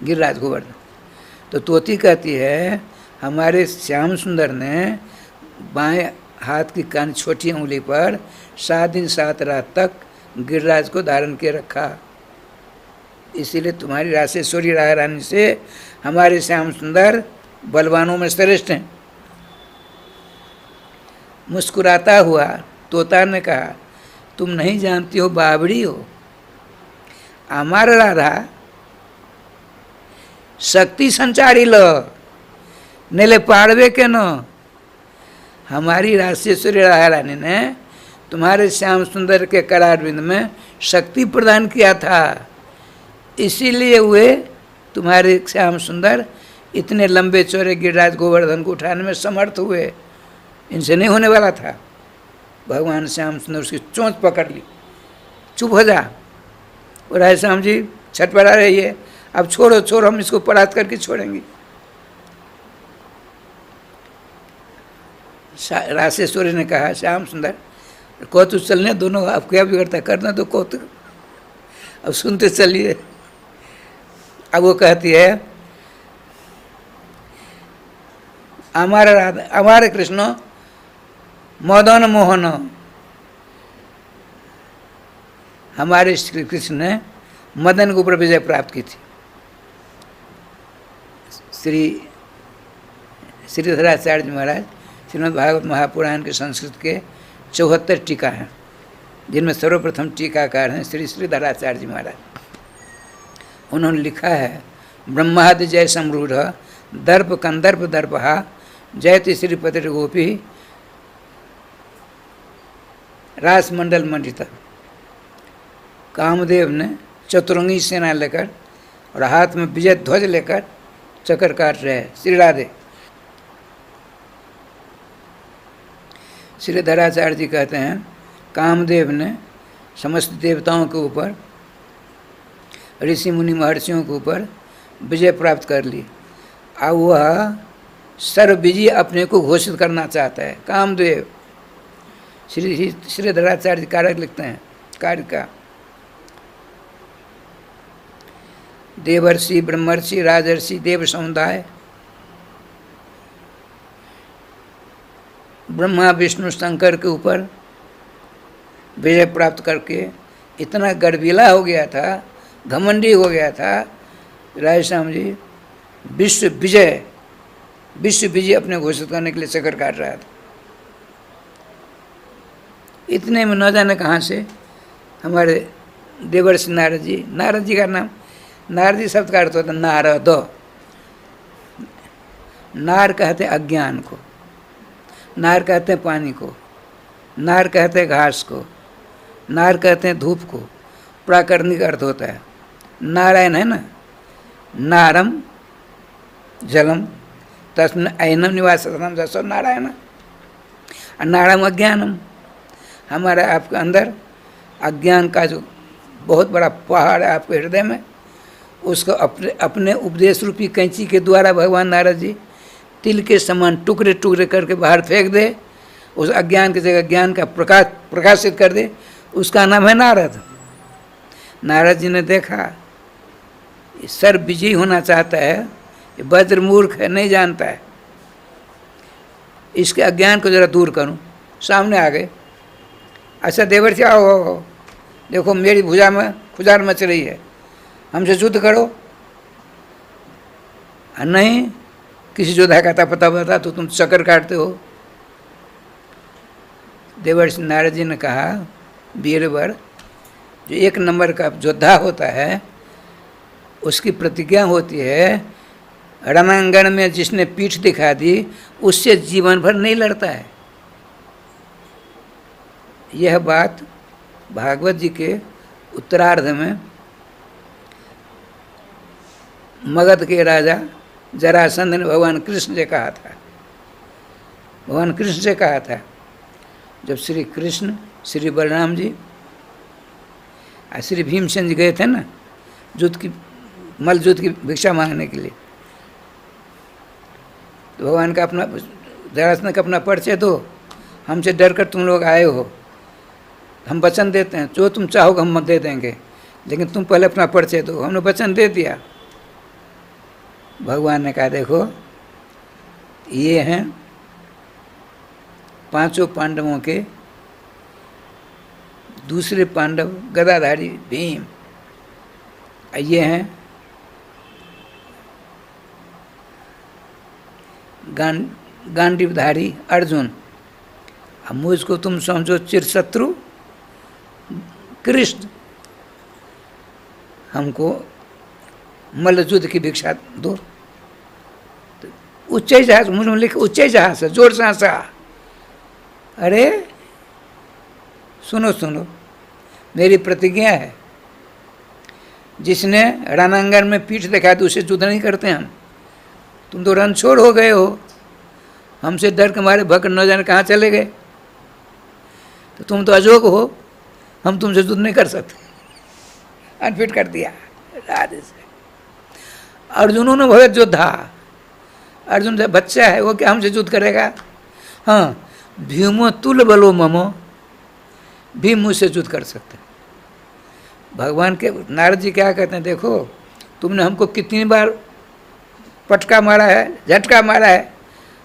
गिरिराज गोवर्धन। तो तोती कहती है, हमारे श्याम सुंदर ने बाएं हाथ की कान छोटी उंगली पर 7 दिन 7 रात तक गिरिराज को धारण किए रखा, इसीलिए तुम्हारी रासेश्वरी राय रानी से हमारे श्याम सुंदर बलवानों में श्रेष्ठ हैं। मुस्कुराता हुआ तोता ने कहा, तुम नहीं जानती हो, बावड़ी हो। हमारा राधा शक्ति संचारी लो नेले पाड़वे के नो। हमारी रासेश्वरी राय रानी ने तुम्हारे श्याम सुंदर के करारविंद में शक्ति प्रदान किया था, इसीलिए वे तुम्हारे श्याम सुंदर इतने लंबे चौड़े गिरिराज गोवर्धन को उठाने में समर्थ हुए। इनसे नहीं होने वाला था। भगवान श्याम सुंदर उसकी चोंच पकड़ ली, चुप हो जा। और राय श्याम जी छटपटा रही है, अब छोड़ो छोड़ो, हम इसको परास्त करके छोड़ेंगे। रासेश्वरी ने कहा, श्याम सुंदर कौतुक चलने दोनों, आप क्या बिगड़ता, करना दो कौतुक, अब सुनते चलिए। अब वो कहती है, हमारे कृष्ण मदन मोहन, हमारे श्री कृष्ण ने मदन के ऊपर विजय प्राप्त की थी। श्रीधराचार्य जी महाराज श्रीमद् भागवत महापुराण के संस्कृत के 74 टीका हैं, जिनमें सर्वप्रथम टीकाकार हैं श्री श्रीधराचार्य जी महाराज। उन्होंने लिखा है, ब्रह्मादि जय समरूढ़ दर्प कंदर्प दर्पहा जयति श्रीपति गोपी रासमंडल मंडित। कामदेव ने चतुरंगी सेना लेकर और हाथ में विजय ध्वज लेकर चक्कर काट रहे हैं श्री राधे। श्रीधराचार्य जी कहते हैं, कामदेव ने समस्त देवताओं के ऊपर, ऋषि मुनि महर्षियों के ऊपर विजय प्राप्त कर ली। अब वह सर्वविजयी अपने को घोषित करना चाहता है कामदेव। श्रीधराचार्य कारक लिखते हैं, कार्य का देवर्षि ब्रह्मर्षि राजर्षि देव समुदाय, ब्रह्मा विष्णु शंकर के ऊपर विजय प्राप्त करके इतना गर्वीला हो गया था, घमंडी हो गया था राय श्याम जी, विश्व विजय अपने घोषित करने के लिए चक्कर काट रहा था। इतने में न जाने कहाँ से हमारे देवर्षि नारद जी का नाम, नारद जी शब्द का अर्थ होता है नारद। नार कहते हैं अज्ञान को, नार कहते हैं पानी को, नार कहते हैं घास को, नार कहते हैं धूप को। प्राकृतिक अर्थ होता है नारायण है ना, नारम जलम तस्मिन् ऐनम निवासतम जसो नारायण, नारम अज्ञानम, हमारे आपके अंदर अज्ञान का जो बहुत बड़ा पहाड़ है आपके हृदय में, उसको अपने अपने उपदेश रूपी कैंची के द्वारा भगवान नारद जी तिल के समान टुकड़े टुकड़े करके बाहर फेंक दे, उस अज्ञान की जगह ज्ञान का प्रकाशित कर दे। उसका नाम है नारद। नारद जी ने देखा ये सर्व विजयी होना चाहता है, ये वज्र मूर्ख है, नहीं जानता है, इसके अज्ञान को जरा दूर करूं। सामने आ गए। अच्छा देवर्षि आओ, देखो मेरी भुजा में खुजार मच रही है, हमसे युद्ध करो। नहीं, किसी योद्धा का पता बता तो तुम चक्कर काटते हो। देवर्षि नारद जी ने कहा, वीरवर, जो एक नंबर का योद्धा होता है उसकी प्रतिज्ञा होती है, रणांगण में जिसने पीठ दिखा दी उससे जीवन भर नहीं लड़ता है। यह बात भागवत जी के उत्तरार्ध में मगध के राजा जरासंध ने भगवान कृष्ण से कहा था। भगवान कृष्ण से कहा था, जब श्री कृष्ण, श्री बलराम जी और श्री भीमसेन जी गए थे ना युद्ध की, मल युद्ध की भिक्षा मांगने के लिए, तो भगवान का अपना जरासंध का अपना परिचय दो, हमसे डर कर तुम लोग आए हो, हम वचन देते हैं जो तुम चाहोगे हम दे देंगे, लेकिन तुम पहले अपना परिचय दो। हमने वचन दे दिया। भगवान ने कहा, देखो ये हैं पांचों पांडवों के दूसरे पांडव गदाधारी भीम, ये हैं गांडीवधारी अर्जुन, अब मुझको तुम समझो चिरशत्रु कृष्ण, हमको मल्ल युद्ध की भिक्षा दो। तो उच्च जहाज, मुझे लिखा उच्च जहाज है, जोर से हंसा। अरे सुनो सुनो, मेरी प्रतिज्ञा है, जिसने रणांगण में पीठ दिखा दी उसे युद्ध नहीं करते हम। तुम तो रणछोड़ हो गए हो, हमसे डर के मारे भक्त न जाने कहाँ चले गए, तो तुम तो अजोग हो, हम तुमसे युद्ध नहीं कर सकते। अनफिट कर दिया राधे से। अर्जुनों ने भगत योद्धा, अर्जुन से बच्चा है वो क्या हमसे युद्ध करेगा। हाँ, भीमो तुल बलो ममो, भीम मुझसे युद्ध कर सकते। भगवान के नारद जी क्या कहते हैं, देखो तुमने हमको कितनी बार पटका मारा है, झटका मारा है,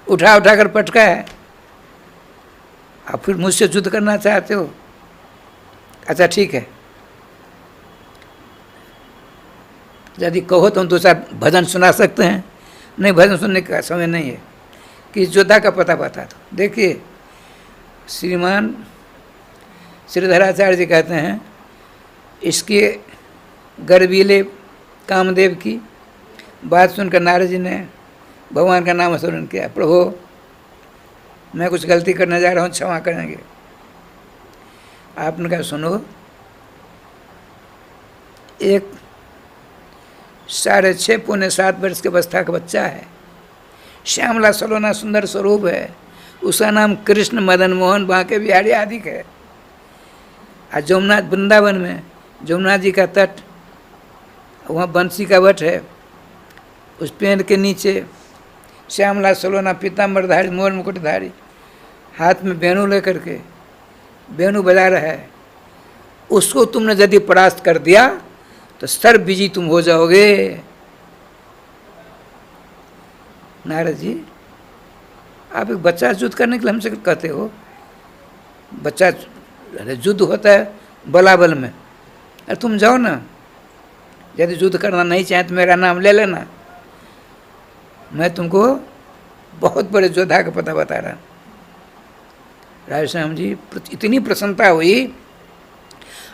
उठा उठा कर पटका है, आप फिर मुझसे युद्ध करना चाहते हो। अच्छा ठीक है, यदि कहो तो हम दो चार भजन सुना सकते हैं। नहीं, भजन सुनने का समय नहीं है, कि योद्धा का पता बता दो। देखिए श्रीमान श्रीधराचार्य जी कहते हैं, इसके गर्वीले कामदेव की बात सुनकर नारद जी ने भगवान का नाम स्मरण किया, प्रभु मैं कुछ गलती करने जा रहा हूँ, क्षमा करेंगे। आपने कहा सुनो, एक 6.5 पौने 7 वर्ष के अवस्था का बच्चा है, श्यामला सलोना सुंदर स्वरूप है, उसका नाम कृष्ण मदन मोहन बांके बिहारी आदि है। आज जमुना वृंदावन में जमुना जी का तट, वहाँ बंसी का वट है, उस पेड़ के नीचे श्यामला सलोना पीताम्बरधारी मोर मुकुटधारी हाथ में वेणु लेकर के वेणु बजा रहा है। उसको तुमने यदि परास्त कर दिया तो सर्व विजयी तुम हो जाओगे। नारद जी, आप एक बच्चा युद्ध करने के लिए हमसे कहते हो, बच्चा युद्ध होता है बलाबल में, अरे तुम जाओ ना, यदि युद्ध करना नहीं चाहे तो मेरा नाम ले लेना, मैं तुमको बहुत बड़े योद्धा का पता बता रहा। राधेश्याम जी इतनी प्रसन्नता हुई,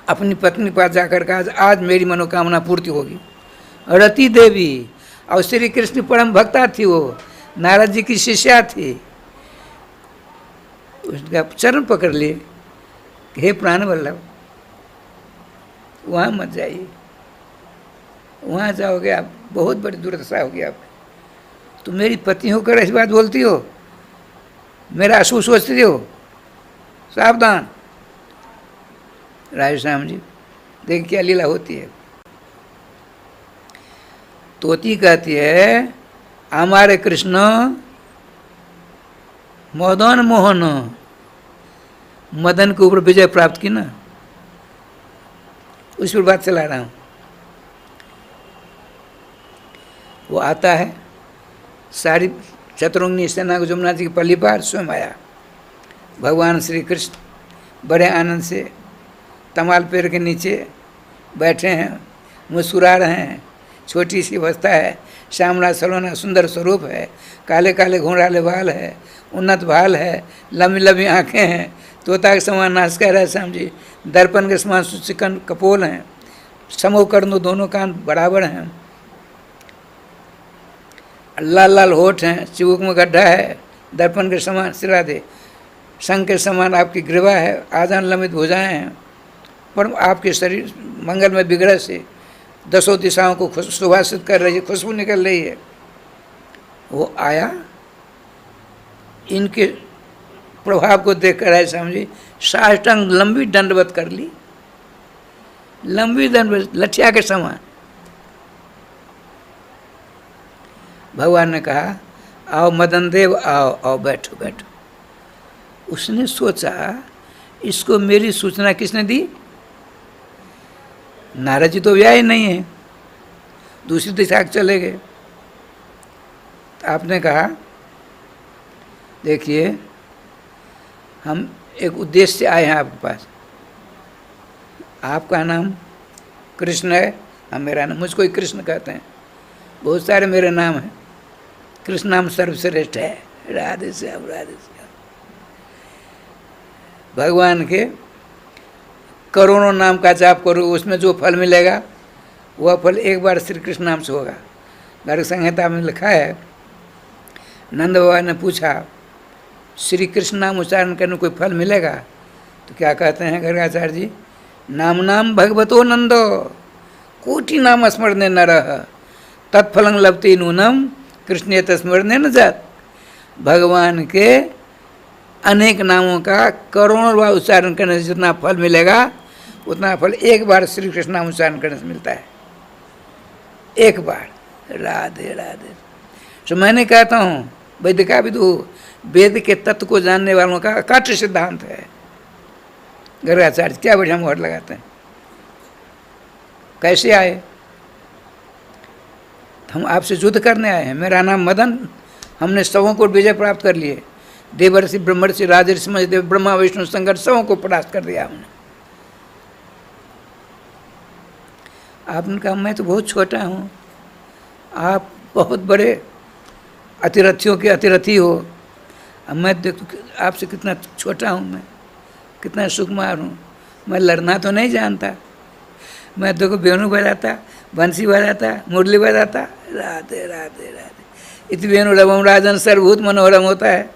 अपनी पत्नी के पास जाकर कहा, आज मेरी मनोकामना पूर्ति होगी। रति देवी और श्री कृष्ण परम भक्ता थी, वो नारद जी की शिष्या थी, उसका चरण पकड़ लिए कि हे प्राण वल्लभ, वहाँ मत जाइए, वहाँ जाओगे आप बहुत बड़ी दुर्दशा होगी आप। तुम मेरी पत्नी होकर ऐसी बात बोलती हो, मेरा अशुभ सोचती हो, सावधान। राधे श्याम जी, देखिए क्या लीला होती है। तोती कहती है हमारे कृष्ण मदन मोहन, मदन के ऊपर विजय प्राप्त की ना, उस पर बात चला रहा हूँ। वो आता है, सारी चतुरंगी सेना को जमुना जी की पल्ली पार स्वयं आया। भगवान श्री कृष्ण बड़े आनंद से तमाल पेड़ के नीचे बैठे हैं, मुस्कुरा रहे हैं। छोटी सी अवस्था है, श्यामला सलोना सुंदर स्वरूप है, काले काले घुंघराले बाल है, उन्नत भाल है, लंबी लंबी आँखें हैं, तोता के समान नाच कह रहे श्याम जी, दर्पण के समान सुचिकन कपोल हैं, समूह कर्णों दोनों कान बराबर हैं, लाल लाल होठ हैं, चिबुक में गड्ढा है, दर्पण के समान सिरा दे, शंख के समान आपकी ग्रीवा है, आजान लंबित भुजाएं हैं, पर आपके शरीर मंगल में विग्रह से दसों दिशाओं को सुभाषित कर रही है, खुशबू निकल रही है। वो आया, इनके प्रभाव को देख कर ऐसा समझी, साष्टांग लंबी दंडवत कर ली, लंबी दंडवत लठिया के समान। भगवान ने कहा आओ मदन देव, आओ आओ बैठो बैठो। उसने सोचा इसको मेरी सूचना किसने दी? नारद जी तो व्याह ही नहीं है, दूसरी दिशा चले गए। तो आपने कहा देखिए हम एक उद्देश्य से आए हैं आपके पास, आपका नाम कृष्ण है, हम मेरा नाम, मुझको ही कृष्ण कहते हैं, बहुत सारे मेरे नाम हैं, कृष्ण नाम सर्वश्रेष्ठ है। राधे श्याम राधे श्याम। भगवान के करोड़ों नाम का जाप करो, उसमें जो फल मिलेगा वह फल एक बार श्री कृष्ण नाम से होगा। गर्ग संहिता में लिखा है, नंद बाबा ने पूछा श्री कृष्ण नाम उच्चारण करने कोई फल मिलेगा? तो क्या कहते हैं गर्गाचार्य जी, नाम नाम भगवतो नंदो कोटि नाम स्मरण नरः तत्फलं लभते नूनम कृष्ण स्मरण न जात। भगवान के अनेक नामों का करोड़ों बार उच्चारण करने से जितना फल मिलेगा उतना फल एक बार श्री कृष्ण नाम उच्चारण करने से मिलता है, एक बार। राधे राधे। तो मैंने कहता हूँ वैद्य का विदु, वेद के तत्व को जानने वालों का अकाट्य सिद्धांत है। गर्गाचार्य क्या बढ़िया मोहर लगाते हैं। कैसे आए? हम आपसे युद्ध करने आए हैं, मेरा नाम मदन, हमने सबों को विजय प्राप्त कर लिए, देवर्षि ब्रह्मर्षि राजर्षि मध्यदेव ब्रह्मा विष्णु शंकर सबों को परास्त कर दिया हमने। आपने कहा मैं तो बहुत छोटा हूँ, आप बहुत बड़े अतिरथियों के अतिरथी हो, अब मैं देखो आपसे कितना छोटा हूँ, मैं कितना सुकुमार हूँ, मैं लड़ना तो नहीं जानता, मैं देखो वेणु बजाता, बंसी बजाता, मुरली बजाता। राधे राधे राधे। इति वेणु रवम राजन सर्वभूत मनोहरम होता है,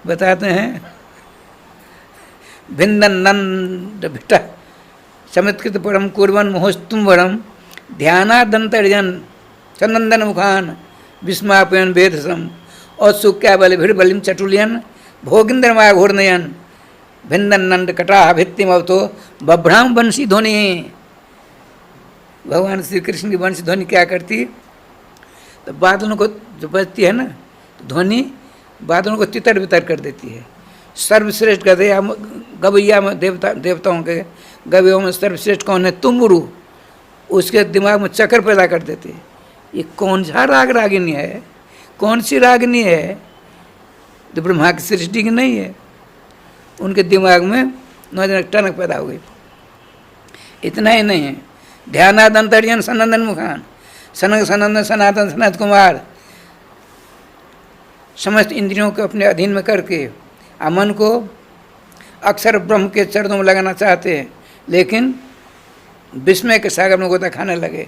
बताते हैं। भिंदन नंद भिटा समितकृत परम कुर्बन मोहस्तुम वरम ध्यानादंतर्जन चंदन मुखान विस्मापयन वेदसम और सुक्या बल भिड़ बलिम चटुलियन भोगिंद्रमा घूर्णयन भिंदन नंद कटा भित्तिम अवतो बभ्राम बंशी ध्वनि। भगवान श्री कृष्ण की बंशी ध्वनि क्या करती? तो बादलों को जो बजती है ना ध्वनि, बादलों को तितर बितर कर देती है। सर्वश्रेष्ठ गधया गवैया में देवताओं के गवैयों में सर्वश्रेष्ठ कौन है? तुम्बुरु। उसके दिमाग में चक्कर पैदा कर देती है। ये कौन सा राग रागिनी है? कौन सी रागिनी है? तो ब्रह्मा की सृष्टि की नहीं है। उनके दिमाग में नौजन टनक पैदा हो गई। इतना ही नहीं है, ध्यानादंतर्जन सनंदन मुखान सनक सनंदन सनातन सनत कुमार समस्त इंद्रियों को अपने अधीन में करके मन को अक्षर ब्रह्म के चरणों में लगाना चाहते हैं, लेकिन विस्मय के सागर में गोता खाने लगे।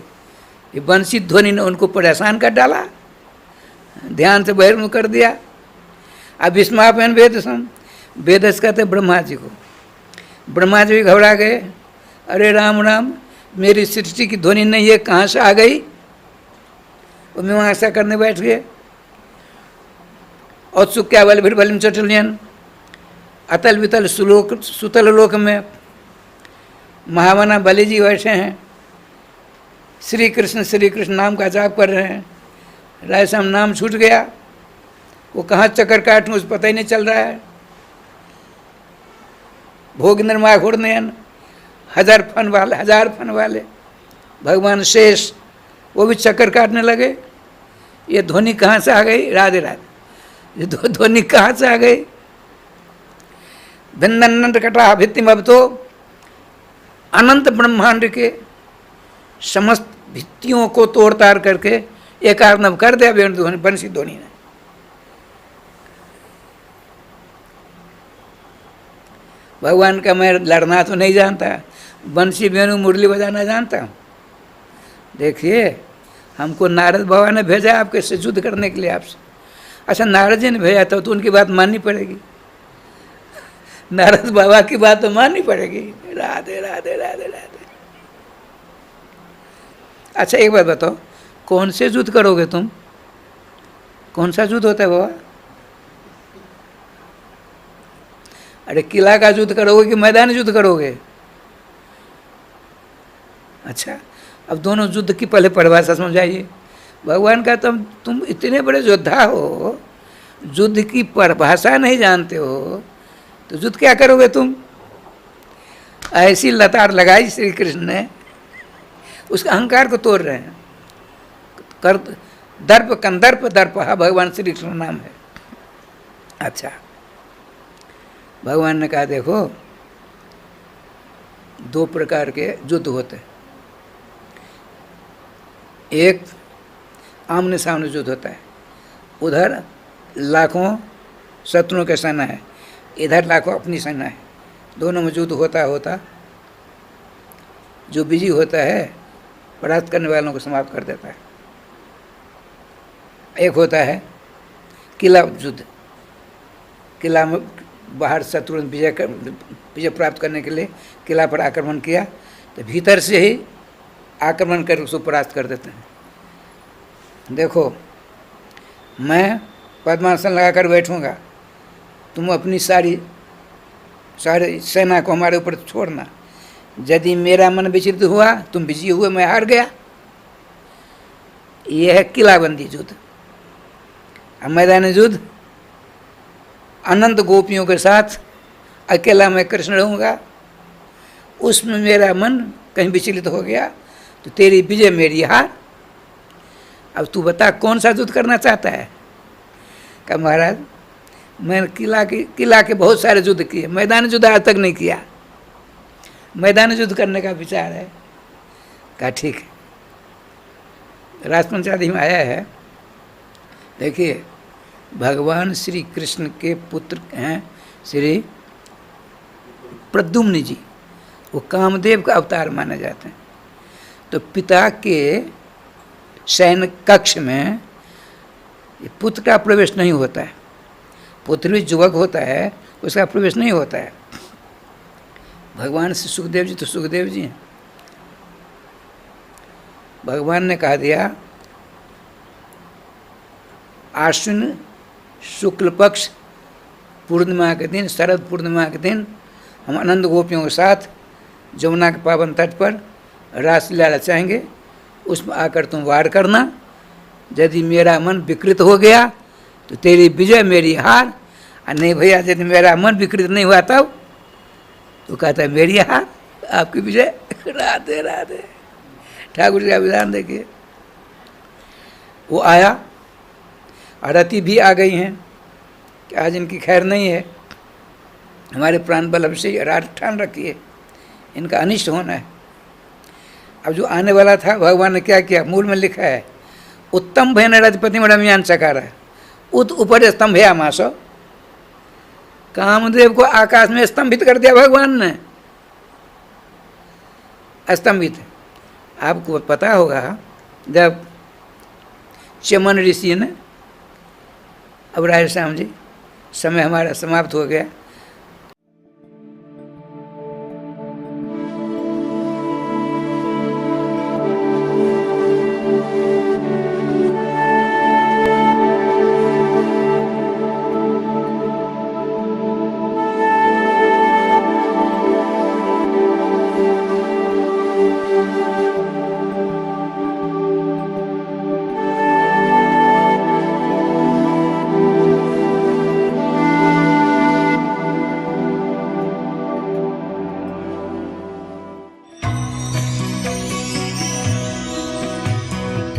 ये बंसी ध्वनि ने उनको परेशान कर डाला, ध्यान से बहिर्मुख कर दिया। अब विस्मापन वेदसम, वेदस कहते ब्रह्मा जी को। ब्रह्मा जी भी घबरा गए, अरे राम राम, मेरी सृष्टि की ध्वनि नहीं है, कहाँ से आ गई? वो मीमांसा करने बैठ गए। और सुक्या बल फिर बलिम चटुलियन, अतल वितल सुतल लोक में महामना बलि जी बैठे हैं, श्री कृष्ण नाम का जाप कर रहे हैं। रायश्याम नाम छूट गया, वो कहाँ चक्कर काटूं उस पता ही नहीं चल रहा है। भोग निर्मा घुड़नयन, 1000 फन वाले भगवान शेष, वो भी चक्कर काटने लगे। ये ध्वनि कहाँ से आ गई? राधे राधे। ये ध्वनि कहाँ से आ गई? भिन्नन्नट कटा भित्तिम, अब तो अनंत ब्रह्मांड के समस्त भित्तियों को तोड़ ताड़ करके एक अर्नब कर दिया बंसी ध्वनि ने। भगवान का मैं लड़ना तो नहीं जानता, बंसी वेणु मुरली बजाना जानता हूँ। देखिए, हमको नारद बाबा ने भेजा आपके से युद्ध करने के लिए आपसे। अच्छा, नारद जी ने भेजा तो उनकी बात माननी पड़ेगी, नारद बाबा की बात तो माननी पड़ेगी। राधे राधे राधे राधे। अच्छा, एक बात बताओ, कौन से युद्ध करोगे तुम? कौन सा युद्ध होता है बाबा? अरे किला का युद्ध करोगे कि मैदान युद्ध करोगे? अच्छा, अब दोनों युद्ध की पहले परिभाषा समझाइए। भगवान का तुम इतने बड़े योद्धा हो, युद्ध की परिभाषा नहीं जानते हो तो युद्ध क्या करोगे तुम? ऐसी लतार लगाई श्री कृष्ण ने, उसका अहंकार को तोड़ रहे हैं। कर दर्प कंदर्प दर्प, भगवान श्री कृष्ण नाम है। अच्छा, भगवान ने कहा देखो, 2 प्रकार के युद्ध होते हैं। एक आमने सामने युद्ध होता है, उधर लाखों शत्रुओं के सेना है, इधर लाखों अपनी सेना है। दोनों में युद्ध होता जो विजयी होता है परास्त करने वालों को समाप्त कर देता है। एक होता है किला युद्ध, किला में बाहर शत्रु ने विजय प्राप्त करने के लिए किला पर आक्रमण किया तो भीतर से ही आक्रमण कर उसको परास्त कर देते हैं। देखो, मैं पद्मासन लगाकर बैठूंगा, तुम अपनी सारी सेना को हमारे ऊपर छोड़ना। यदि मेरा मन विचलित हुआ, तुम विजयी हुए, मैं हार गया। यह है किलाबंदी युद्ध। अब मैदान युद्ध, अनंत गोपियों के साथ अकेला मैं कृष्ण रहूँगा, उसमें मेरा मन कहीं विचलित हो गया तो तेरी विजय मेरी हार। अब तू बता कौन सा युद्ध करना चाहता है? कहा महाराज, मैंने किला के बहुत सारे युद्ध किए, मैदान युद्ध आज तक नहीं किया, मैदान युद्ध करने का विचार है। कहा ठीक है। राजपंचादी में आया है, देखिए, भगवान श्री कृष्ण के पुत्र हैं श्री प्रद्युम्न जी, वो कामदेव का अवतार माने जाते हैं। तो पिता के शयन कक्ष में पुत्र का प्रवेश नहीं होता है, पुत्र भी युवक होता है, उसका प्रवेश नहीं होता है। भगवान से सुखदेव जी तो सुखदेव जी हैं। भगवान ने कहा दिया, आश्विन शुक्ल पक्ष पूर्णिमा के दिन, शरद पूर्णिमा के दिन हम आनंद गोपियों के साथ जमुना के पावन तट पर रासलीला रचाएंगे, उसमें आकर तुम वार करना। यदि मेरा मन विकृत हो गया तो तेरी विजय मेरी हार, और नहीं भैया यदि मेरा मन विकृत नहीं हुआ तब तो कहता है मेरी हार, आपकी विजय। राधे राधे। ठाकुर जी का विधान देखिए। वो आया, रति भी आ गई हैं कि आज इनकी खैर नहीं है, हमारे प्राण बल्लभ से रात ठान रखी है, इनका अनिष्ट होना है। अब जो आने वाला था, भगवान ने क्या किया? मूल में लिखा है, उत्तम भयन रजपति मडमयान चकार है, उत ऊपर स्तंभ है मासो। कामदेव को आकाश में स्तंभित कर दिया भगवान ने, स्तंभित। आपको पता होगा जब चमन ऋषि ने, अब राधेश्याम जी समय हमारा समाप्त हो गया,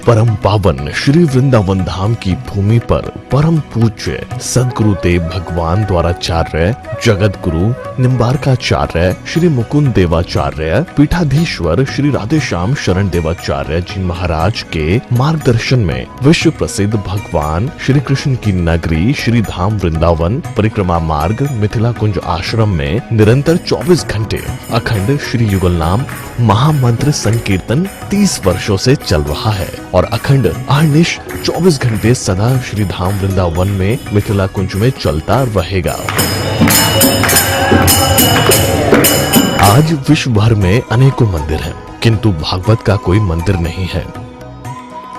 परम पावन श्री वृंदावन धाम की भूमि पर परम पूज्य सदगुरुदेव भगवान द्वाराचार्य जगत गुरु निम्बारकाचार्य श्री मुकुंद देवाचार्य पीठाधीश्वर श्री राधेश्याम शरण देवाचार्य जी महाराज के मार्गदर्शन में विश्व प्रसिद्ध भगवान श्री कृष्ण की नगरी श्री धाम वृंदावन परिक्रमा मार्ग मिथिला कुंज आश्रम में निरंतर 24 घंटे अखंड श्री युगल नाम महामंत्र संकीर्तन 30 वर्षों से चल रहा है और अखंड अहर्निश 24 घंटे सदा श्री धाम वृंदावन में मिथिला कुंज में चलता रहेगा। आज विश्व भर में अनेकों मंदिर हैं, किंतु भागवत का कोई मंदिर नहीं है।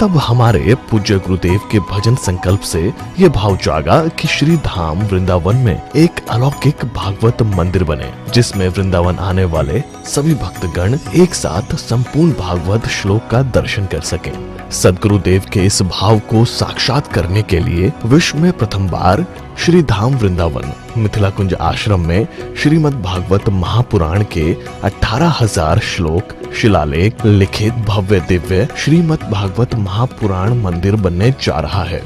तब हमारे पूज्य गुरुदेव के भजन संकल्प से ये भाव जागा कि श्री धाम वृंदावन में एक अलौकिक भागवत मंदिर बने, जिसमें वृंदावन आने वाले सभी भक्तगण एक साथ संपूर्ण भागवत श्लोक का दर्शन कर सकें। सदगुरुदेव के इस भाव को साक्षात करने के लिए विश्व में प्रथम बार श्री धाम वृंदावन मिथिला कुंज आश्रम में श्रीमद् भागवत महापुराण के 18,000 श्लोक शिलालेख लिखित भव्य दिव्य श्रीमद् भागवत महापुराण मंदिर बनने जा रहा है।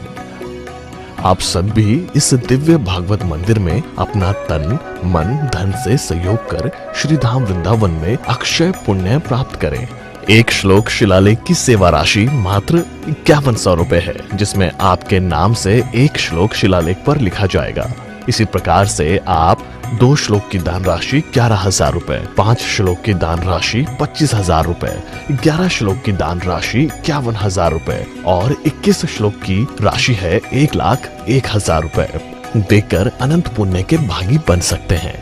आप सब भी इस दिव्य भागवत मंदिर में अपना तन मन धन से सहयोग कर श्री धाम वृंदावन में अक्षय पुण्य प्राप्त करें। एक श्लोक शिलालेख की सेवा राशि मात्र 5100 रुपए है, जिसमें आपके नाम से एक श्लोक शिलालेख पर लिखा जाएगा। इसी प्रकार से आप 2 श्लोक की दान राशि 11,000 रुपए, 5 श्लोक की दान राशि 25,000 रुपए, 11 श्लोक की दान राशि 51,000 रुपए और 21 श्लोक की राशि है 1,01,000 रुपए देकर अनंत पुण्य के भागी बन सकते हैं।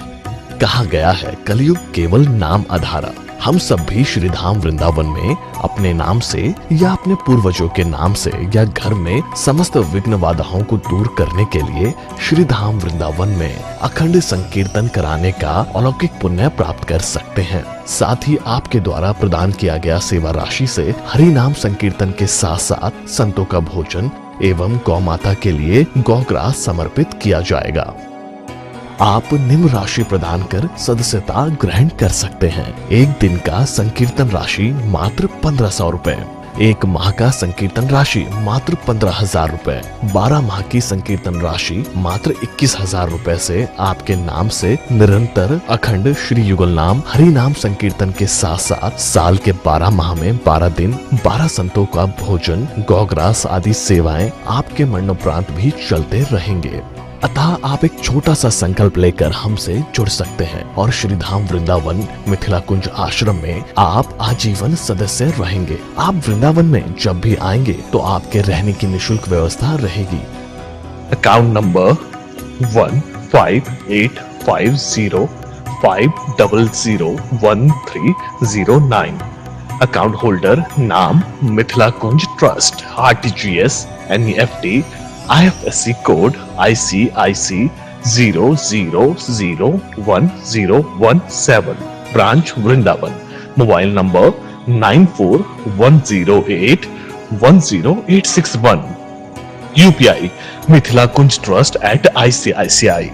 कहा गया है कलयुग केवल नाम आधारा। हम सब भी श्री धाम वृंदावन में अपने नाम से या अपने पूर्वजों के नाम से या घर में समस्त विघ्न बाधाओं को दूर करने के लिए श्री धाम वृंदावन में अखंड संकीर्तन कराने का अलौकिक पुण्य प्राप्त कर सकते हैं। साथ ही आपके द्वारा प्रदान किया गया सेवा राशि से हरि नाम संकीर्तन के साथ साथ संतों का भोजन एवं गौ माता के लिए गौग्रास समर्पित किया जाएगा। आप निम्न राशि प्रदान कर सदस्यता ग्रहण कर सकते हैं। एक दिन का संकीर्तन राशि मात्र 1500 रुपए, एक माह का संकीर्तन राशि मात्र 15,000 रुपए, 12 माह की संकीर्तन राशि मात्र 21,000 रुपए से आपके नाम से निरंतर अखंड श्री युगल नाम हरि नाम संकीर्तन के साथ साथ साल के 12 माह में 12 दिन 12 संतों का भोजन गौग्रास आदि सेवाएं आपके मरणोपरांत भी चलते रहेंगे। अतः आप एक छोटा सा संकल्प लेकर हमसे जुड़ सकते हैं और श्री धाम वृंदावन मिथिला कुंज आश्रम में आप आजीवन सदस्य रहेंगे। आप वृंदावन में जब भी आएंगे तो आपके रहने की निशुल्क व्यवस्था रहेगी। Account number 158505001309। अकाउंट होल्डर नाम Mithila Kunj trust, RTGS, NEFT, IFSC code ICIC 00011017। Branch Vrindavan. Mobile number 9410810861। UPI Mithila Kunj trust @ICICI।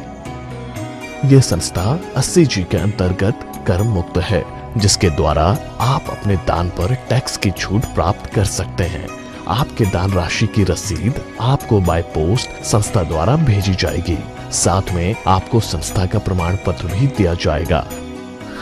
ये संस्था 80G के अंतर्गत कर मुक्त है, जिसके द्वारा आप अपने दान पर टैक्स की छूट प्राप्त कर सकते हैं। आपके दान राशि की रसीद आपको बाय पोस्ट संस्था द्वारा भेजी जाएगी। साथ में आपको संस्था का प्रमाण पत्र भी दिया जाएगा।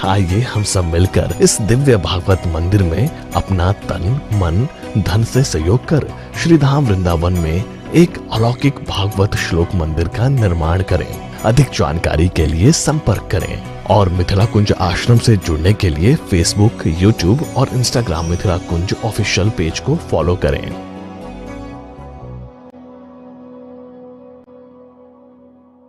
आइए हम सब मिलकर इस दिव्य भागवत मंदिर में अपना तन मन धन से सहयोग कर श्री धाम वृंदावन में एक अलौकिक भागवत श्लोक मंदिर का निर्माण करें। अधिक जानकारी के लिए संपर्क करें और मिथिला कुंज आश्रम से जुड़ने के लिए फेसबुक, यूट्यूब और इंस्टाग्राम मिथिला कुंज ऑफिशियल पेज को फॉलो करें।